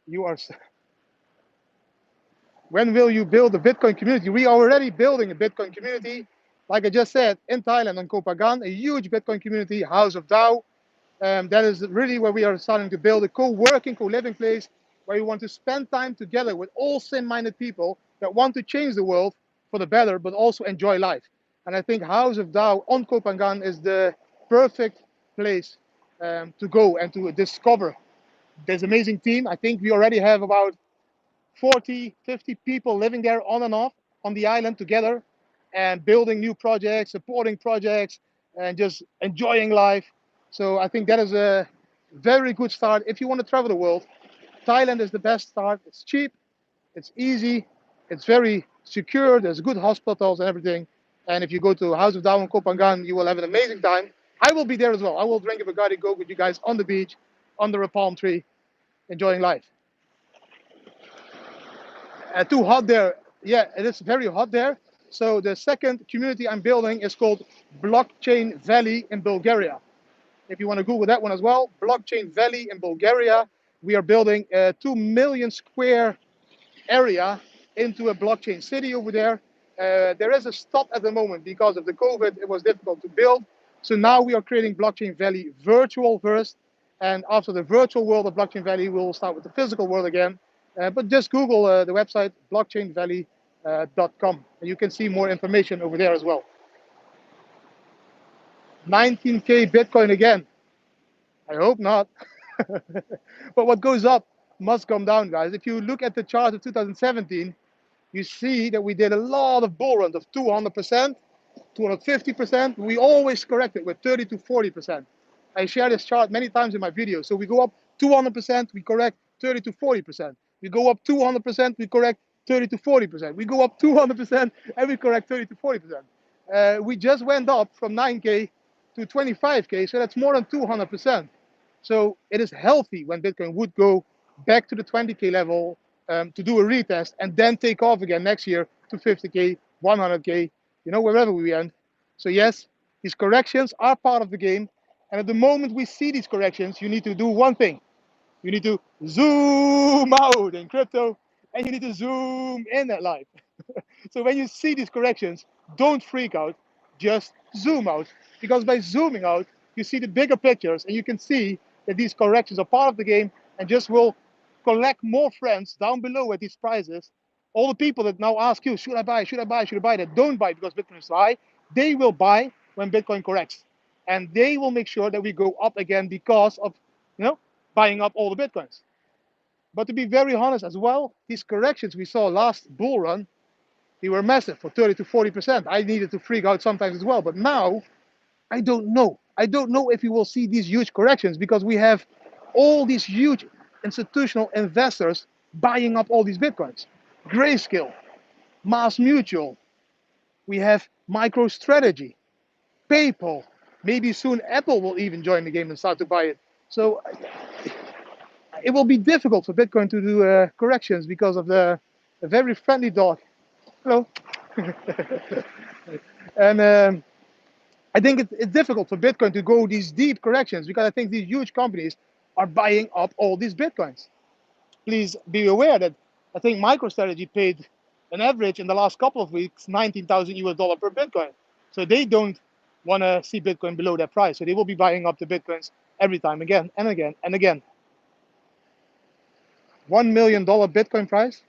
You are... When will you build a Bitcoin community? We are already building a Bitcoin community. Like I just said, in Thailand and Koh Phangan, a huge Bitcoin community, House of Dao. That is really where we are starting to build a co-working, co-living place where we want to spend time together with all same-minded people that want to change the world for the better, but also enjoy life. And I think House of Dao on Koh Phangan is the perfect place to go and to discover this amazing team. I think we already have about 40, 50 people living there on and off on the island together and building new projects, supporting projects, and just enjoying life. So I think that is a very good start. If you want to travel the world, Thailand is the best start. It's cheap, it's easy, it's very secure, there's good hospitals and everything. And if you go to House of Dao in Koh Phangan, you will have an amazing time. I will be there as well. I will drink a Bacardi Go with you guys on the beach, under a palm tree, enjoying life. Too hot there. Yeah, it is very hot there. So the second community I'm building is called Blockchain Valley in Bulgaria. If you want to Google that one as well, Blockchain Valley in Bulgaria. We are building a 2 million square area into a blockchain city over there. There is a stop at the moment because of the COVID. It was difficult to build. So now we are creating Blockchain Valley virtual first. And after the virtual world of Blockchain Valley, we'll start with the physical world again. But just Google the website blockchainvalley.com and you can see more information over there as well. 19K Bitcoin again. I hope not. But what goes up must come down, guys. If you look at the chart of 2017, you see that we did a lot of bull runs of 200%, 250%. We always correct it with 30 to 40%. I share this chart many times in my videos. So we go up 200%, we correct 30 to 40%. We go up 200%, we correct 30 to 40%. We go up 200% and we correct 30 to 40%. We just went up from 9K to 25K, so that's more than 200%. So it is healthy when Bitcoin would go back to the 20K level to do a retest and then take off again next year to 50K, 100K, you know, wherever we end. So yes, these corrections are part of the game. And at the moment we see these corrections, you need to do one thing. You need to zoom out in crypto and you need to zoom in at life. So when you see these corrections, don't freak out, just zoom out. Because by zooming out, you see the bigger pictures and you can see that these corrections are part of the game and just will collect more friends down below at these prices. All the people that now ask you, should I buy, should I buy, should I buy, that don't buy because Bitcoin is high, they will buy when Bitcoin corrects. And they will make sure that we go up again because of, you know, buying up all the Bitcoins. But to be very honest as well, these corrections we saw last bull run, they were massive for 30 to 40%. I needed to freak out sometimes as well. But now, I don't know. I don't know if we will see these huge corrections because we have all these huge institutional investors buying up all these Bitcoins. Grayscale, Mass Mutual, we have MicroStrategy, PayPal, maybe soon Apple will even join the game and start to buy it. So it will be difficult for Bitcoin to do corrections because of the very friendly dog. Hello. And I think it's difficult for Bitcoin to go these deep corrections because I think these huge companies are buying up all these Bitcoins. Please be aware that I think MicroStrategy paid an average in the last couple of weeks, 19,000 US dollar per Bitcoin. So they don't want to see Bitcoin below that price. So they will be buying up the Bitcoins every time again and again and again. $1 million Bitcoin price?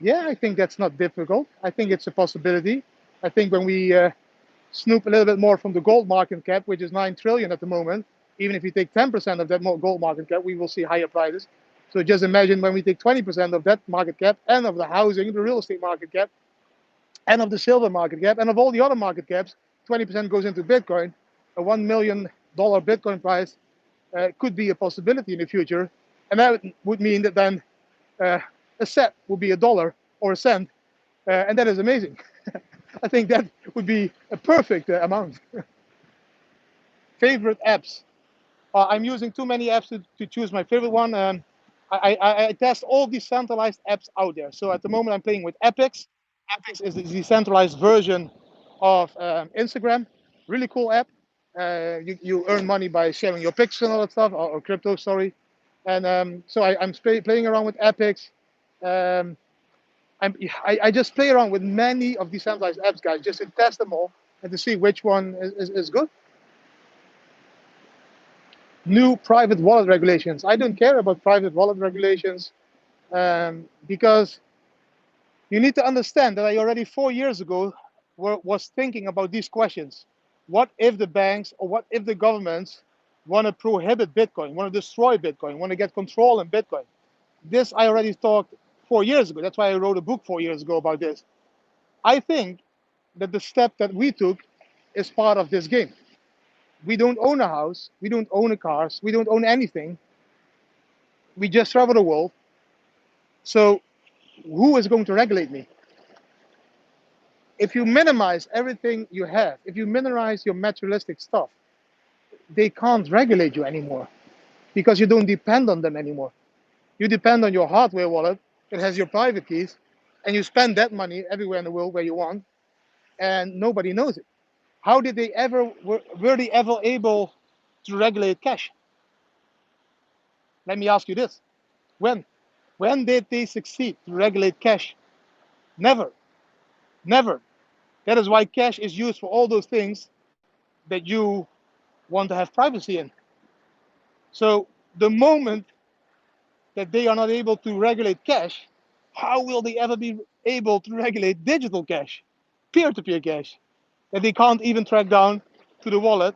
Yeah, I think that's not difficult. I think it's a possibility. I think when we snoop a little bit more from the gold market cap, which is 9 trillion at the moment. Even if you take 10% of that gold market cap, we will see higher prices. So just imagine when we take 20% of that market cap and of the housing, the real estate market cap, and of the silver market cap, and of all the other market caps, 20% goes into Bitcoin. A $1 million Bitcoin price could be a possibility in the future. And that would mean that then a cent would be $1 or a cent. And that is amazing. I think that would be a perfect amount. Favorite apps. I'm using too many apps to choose my favorite one. I test all decentralized apps out there. So at the moment, I'm playing with Epix. Epix is the decentralized version of Instagram. Really cool app. You earn money by sharing your pictures and all that stuff, or crypto, sorry. And so I'm playing around with Epix. I just play around with many of decentralized apps, guys, just to test them all and to see which one is good. New private wallet regulations. I don't care about private wallet regulations because you need to understand that I already 4 years ago was thinking about these questions. What if the banks or what if the governments want to prohibit Bitcoin, want to destroy Bitcoin, want to get control in Bitcoin? This I already talked 4 years ago. That's why I wrote a book 4 years ago about this. I think that the step that we took is part of this game. We don't own a house, we don't own a car, we don't own anything. We just travel the world. So who is going to regulate me? If you minimize everything you have, if you minimize your materialistic stuff, they can't regulate you anymore because you don't depend on them anymore. You depend on your hardware wallet that has your private keys, and you spend that money everywhere in the world where you want, and nobody knows it. How did they ever, were they ever able to regulate cash? Let me ask you this. When? When did they succeed to regulate cash? Never. Never. That is why cash is used for all those things that you want to have privacy in. So the moment that they are not able to regulate cash, how will they ever be able to regulate digital cash, peer-to-peer cash, that they can't even track down to the wallet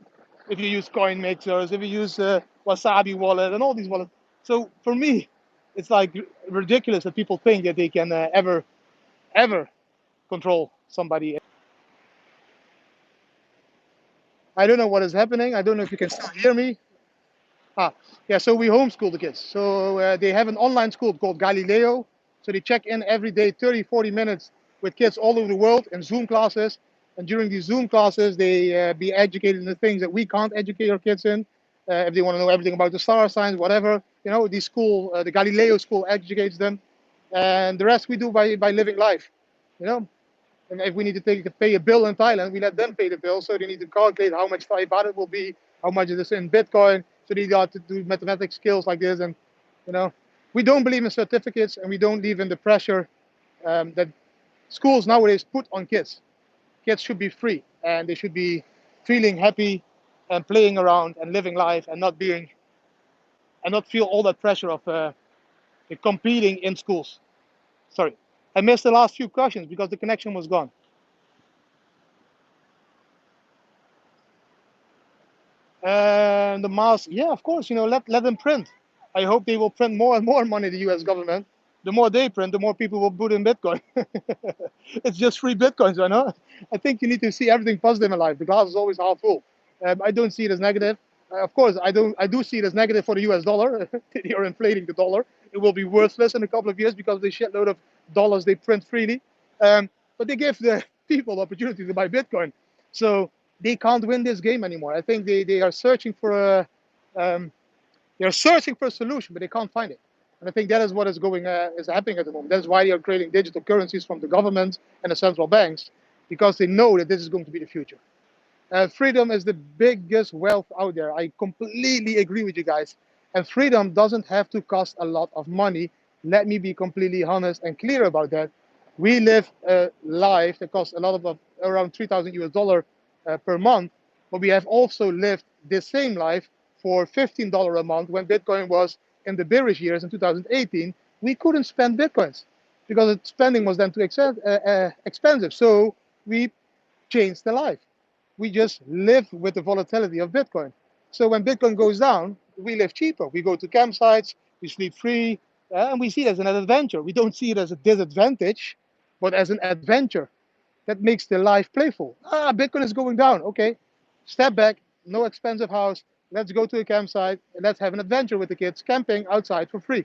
if you use coin mixers, if you use Wasabi wallet and all these wallets. So for me, it's like ridiculous that people think that they can ever control somebody. I don't know what is happening. I don't know if you can still hear me. Yeah, so we homeschool the kids. So they have an online school called Galileo. So they check in every day, 30, 40 minutes with kids all over the world in Zoom classes. And during these Zoom classes, they be educated in the things that we can't educate our kids in. If they want to know everything about the star signs, whatever, you know, the school, the Galileo school educates them. And the rest we do by living life, you know. And if we need to pay a bill in Thailand, we let them pay the bill. So they need to calculate how much Thai baht it will be, how much it is in Bitcoin. So they got to do mathematics skills like this. And, you know, we don't believe in certificates, and we don't believe in the pressure that schools nowadays put on kids. Kids should be free, and they should be feeling happy and playing around and living life and not feel all that pressure of competing in schools. Sorry, I missed the last few questions because the connection was gone. And the mask, yeah, of course, you know, let them print. I hope they will print more and more money, the US government. The more they print, the more people will put in Bitcoin. It's just free Bitcoins, I know. I think you need to see everything positive in life. The glass is always half full. I don't see it as negative. Of course, I do see it as negative for the US dollar. They are inflating the dollar. It will be worthless in a couple of years because they shitload of dollars they print freely. But they give the people the opportunity to buy Bitcoin. So they can't win this game anymore. I think they are searching for a solution, but they can't find it. And I think that is what is happening at the moment. That's why they are creating digital currencies from the government and the central banks, because they know that this is going to be the future. Freedom is the biggest wealth out there. I completely agree with you guys. And freedom doesn't have to cost a lot of money. Let me be completely honest and clear about that. We live a life that costs a lot of around 3,000 US dollar per month, but we have also lived this same life for $15 a month when Bitcoin was in the bearish years in 2018. We couldn't spend Bitcoins because the spending was then too expensive. So we changed the life. We just live with the volatility of Bitcoin. So when Bitcoin goes down, we live cheaper. We go to campsites, we sleep free, and we see it as an adventure. We don't see it as a disadvantage, but as an adventure that makes the life playful. Bitcoin is going down. Okay, step back, no expensive house. Let's go to a campsite and let's have an adventure with the kids, camping outside for free.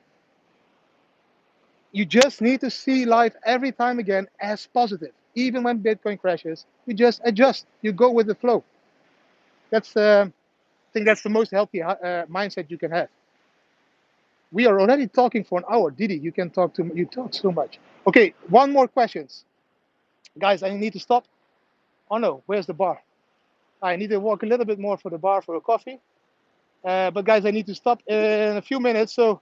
You just need to see life every time again as positive. Even when Bitcoin crashes, you just adjust. You go with the flow. That's I think that's the most healthy mindset you can have. We are already talking for an hour. Didi, you can talk to you talk so much. Okay, one more questions, guys. I need to stop. Oh no, where's the bar? I need to walk a little bit more for the bar for a coffee. But guys, I need to stop in a few minutes. So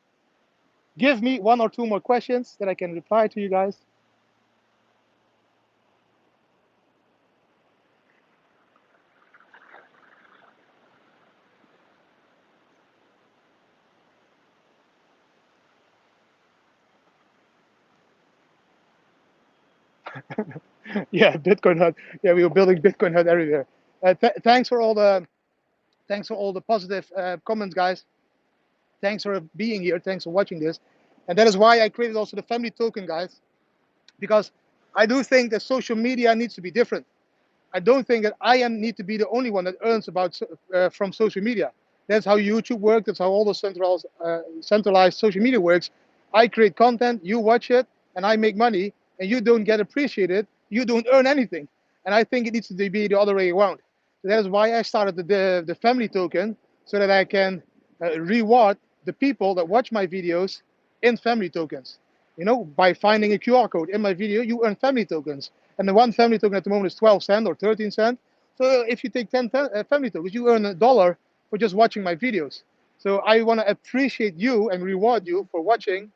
give me one or two more questions that I can reply to you guys. Yeah, Bitcoin Hut. Yeah, we were building Bitcoin Hut everywhere. Thanks for all the positive comments, guys. Thanks for being here. Thanks for watching this. And that is why I created also the family token, guys, because I do think that social media needs to be different. I don't think that need to be the only one that earns from social media. That's how YouTube works. That's how all the centralized social media works. I create content, you watch it, and I make money, and you don't get appreciated. You don't earn anything. And I think it needs to be the other way around. So that is why I started the family token, so that I can reward the people that watch my videos in family tokens. You know, by finding a QR code in my video, you earn family tokens. And the one family token at the moment is 12 cents or 13 cents. So if you take 10 family tokens, you earn $1 for just watching my videos. So I want to appreciate you and reward you for watching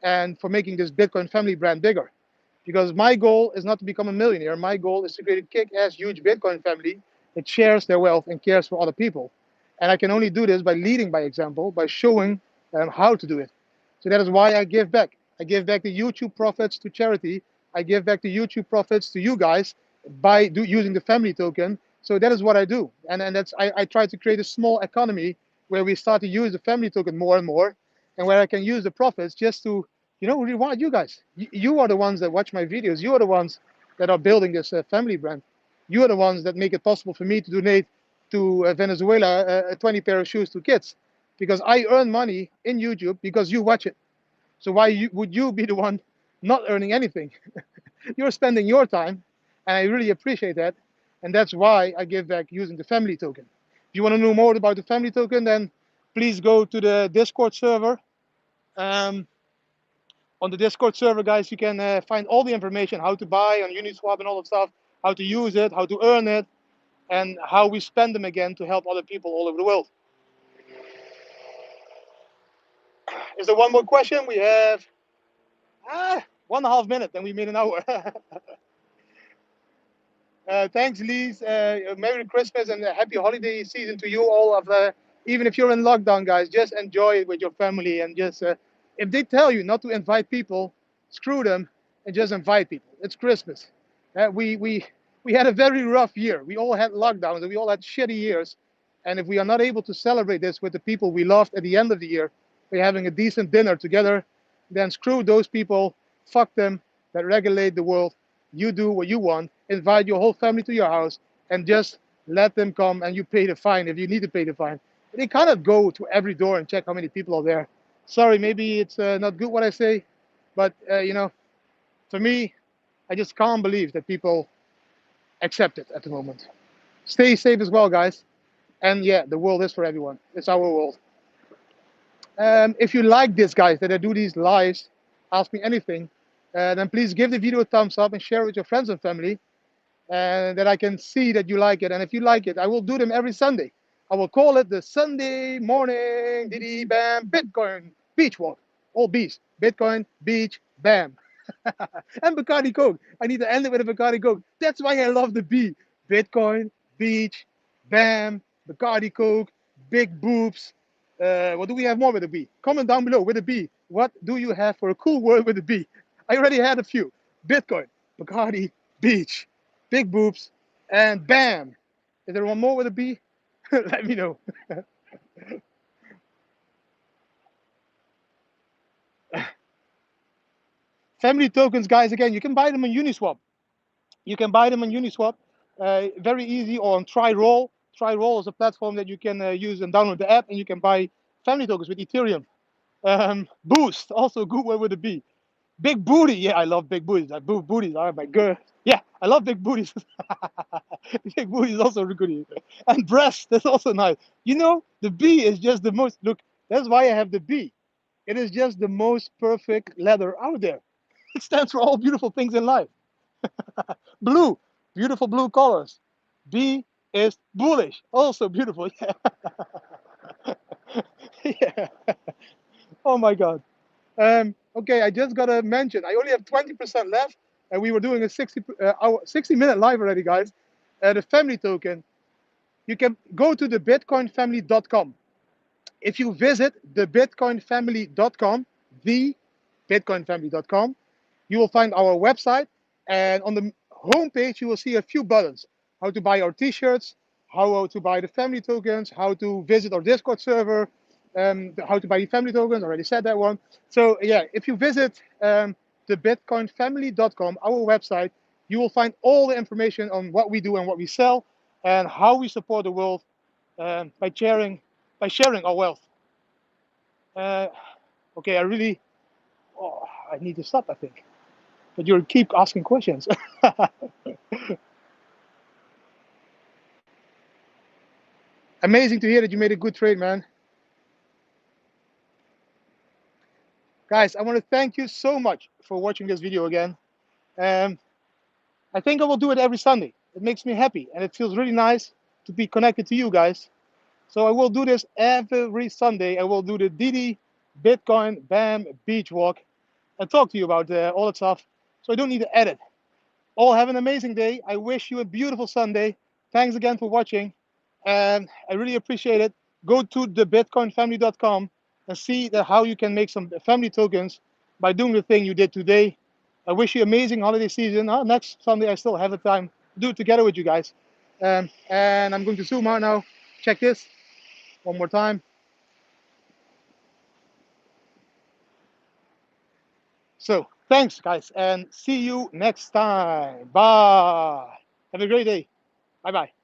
and for making this Bitcoin family brand bigger. Because my goal is not to become a millionaire. My goal is to create a kick-ass, huge Bitcoin family that shares their wealth and cares for other people. And I can only do this by leading by example, by showing them how to do it. So that is why I give back. I give back the YouTube profits to charity. I give back the YouTube profits to you guys by using the family token. So that is what I do. And that's I try to create a small economy where we start to use the family token more and more, and where I can use the profits just to, reward you guys. You are the ones that watch my videos. You are the ones that are building this family brand. You are the ones that make it possible for me to donate to Venezuela 20 pair of shoes to kids, because I earn money in YouTube because you watch it. So why would you be the one not earning anything? You're spending your time, and I really appreciate that. And that's why I give back using the family token. If you want to know more about the family token, then please go to the Discord server. Um, on the Discord server, guys, you can find all the information, how to buy on Uniswap and all that stuff, how to use it, how to earn it, and how we spend them again to help other people all over the world. Is there one more question? We have 1.5 minutes, and we made an hour. Thanks, Lise. Merry Christmas and a happy holiday season to you all. Even if you're in lockdown, guys, just enjoy it with your family. And just if they tell you not to invite people, screw them and just invite people. It's Christmas. We had a very rough year. We all had lockdowns and we all had shitty years. And if we are not able to celebrate this with the people we loved at the end of the year, we're having a decent dinner together, then screw those people, fuck them, that regulate the world. You do what you want, invite your whole family to your house, and just let them come, and you pay the fine if you need to pay the fine. They cannot go to every door and check how many people are there. Sorry, maybe it's not good what I say, but for me, I just can't believe that people accept it at the moment. Stay safe as well, guys. And yeah, the world is for everyone. It's our world. If you like this, guys, that I do these lives, ask me anything, then please give the video a thumbs up and share it with your friends and family, and that I can see that you like it. And if you like it, I will do them every Sunday. I will call it the Sunday morning Didi Bam Bitcoin Beach Walk. All B's. Bitcoin, beach, bam. And Bacardi Coke. I need to end it with a Bacardi Coke. That's why I love the B. Bitcoin, beach, bam, Bacardi Coke, big boobs. What do we have more with a B? Comment down below with a B. What do you have for a cool word with a B? I already had a few. Bitcoin, Bacardi, beach, big boobs, and bam. Is there one more with a B? Let me know. Family tokens, guys, again, you can buy them on Uniswap. You can buy them on Uniswap, very easy, or on TryRoll. TryRoll is a platform that you can use and download the app, and you can buy family tokens with Ethereum. Boost, also a good word with a B. Big booty, yeah, I love big booties. Booties are my girl. Yeah, I love big booties. Big booty is also good. And breast, that's also nice. You know, the B is just the most, look, that's why I have the B. It is just the most perfect letter out there. It stands for all beautiful things in life. Blue, beautiful blue colors. B is bullish, also beautiful. Yeah. Yeah. Oh my God. Okay, I just gotta mention, I only have 20% left, and we were doing a 60-minute live already, guys. The family token, you can go to the bitcoinfamily.com. If you visit the bitcoinfamily.com, the bitcoinfamily.com, you will find our website, and on the homepage, you will see a few buttons: how to buy our t-shirts, how to buy the family tokens, how to visit our Discord server, how to buy the family tokens. Already said that one. So yeah, if you visit the bitcoinfamily.com, our website, you will find all the information on what we do and what we sell, and how we support the world by sharing our wealth. Uh, okay, I need to stop, I think. But you keep asking questions. Amazing to hear that you made a good trade, man. Guys, I want to thank you so much for watching this video again. Um, I think I will do it every Sunday. It makes me happy, and it feels really nice to be connected to you guys. So I will do this every Sunday. I will do the Didi, Bitcoin, BAM, beach walk, and talk to you about all that stuff. So I don't need to edit. All have an amazing day. I wish you a beautiful Sunday. Thanks again for watching, and I really appreciate it. Go to thebitcoinfamily.com and see how you can make some family tokens by doing the thing you did today. I wish you amazing holiday season. Next Sunday, I still have the time to do it together with you guys. And I'm going to zoom out now. Check this one more time. So thanks, guys, and see you next time. Bye. Have a great day. Bye-bye.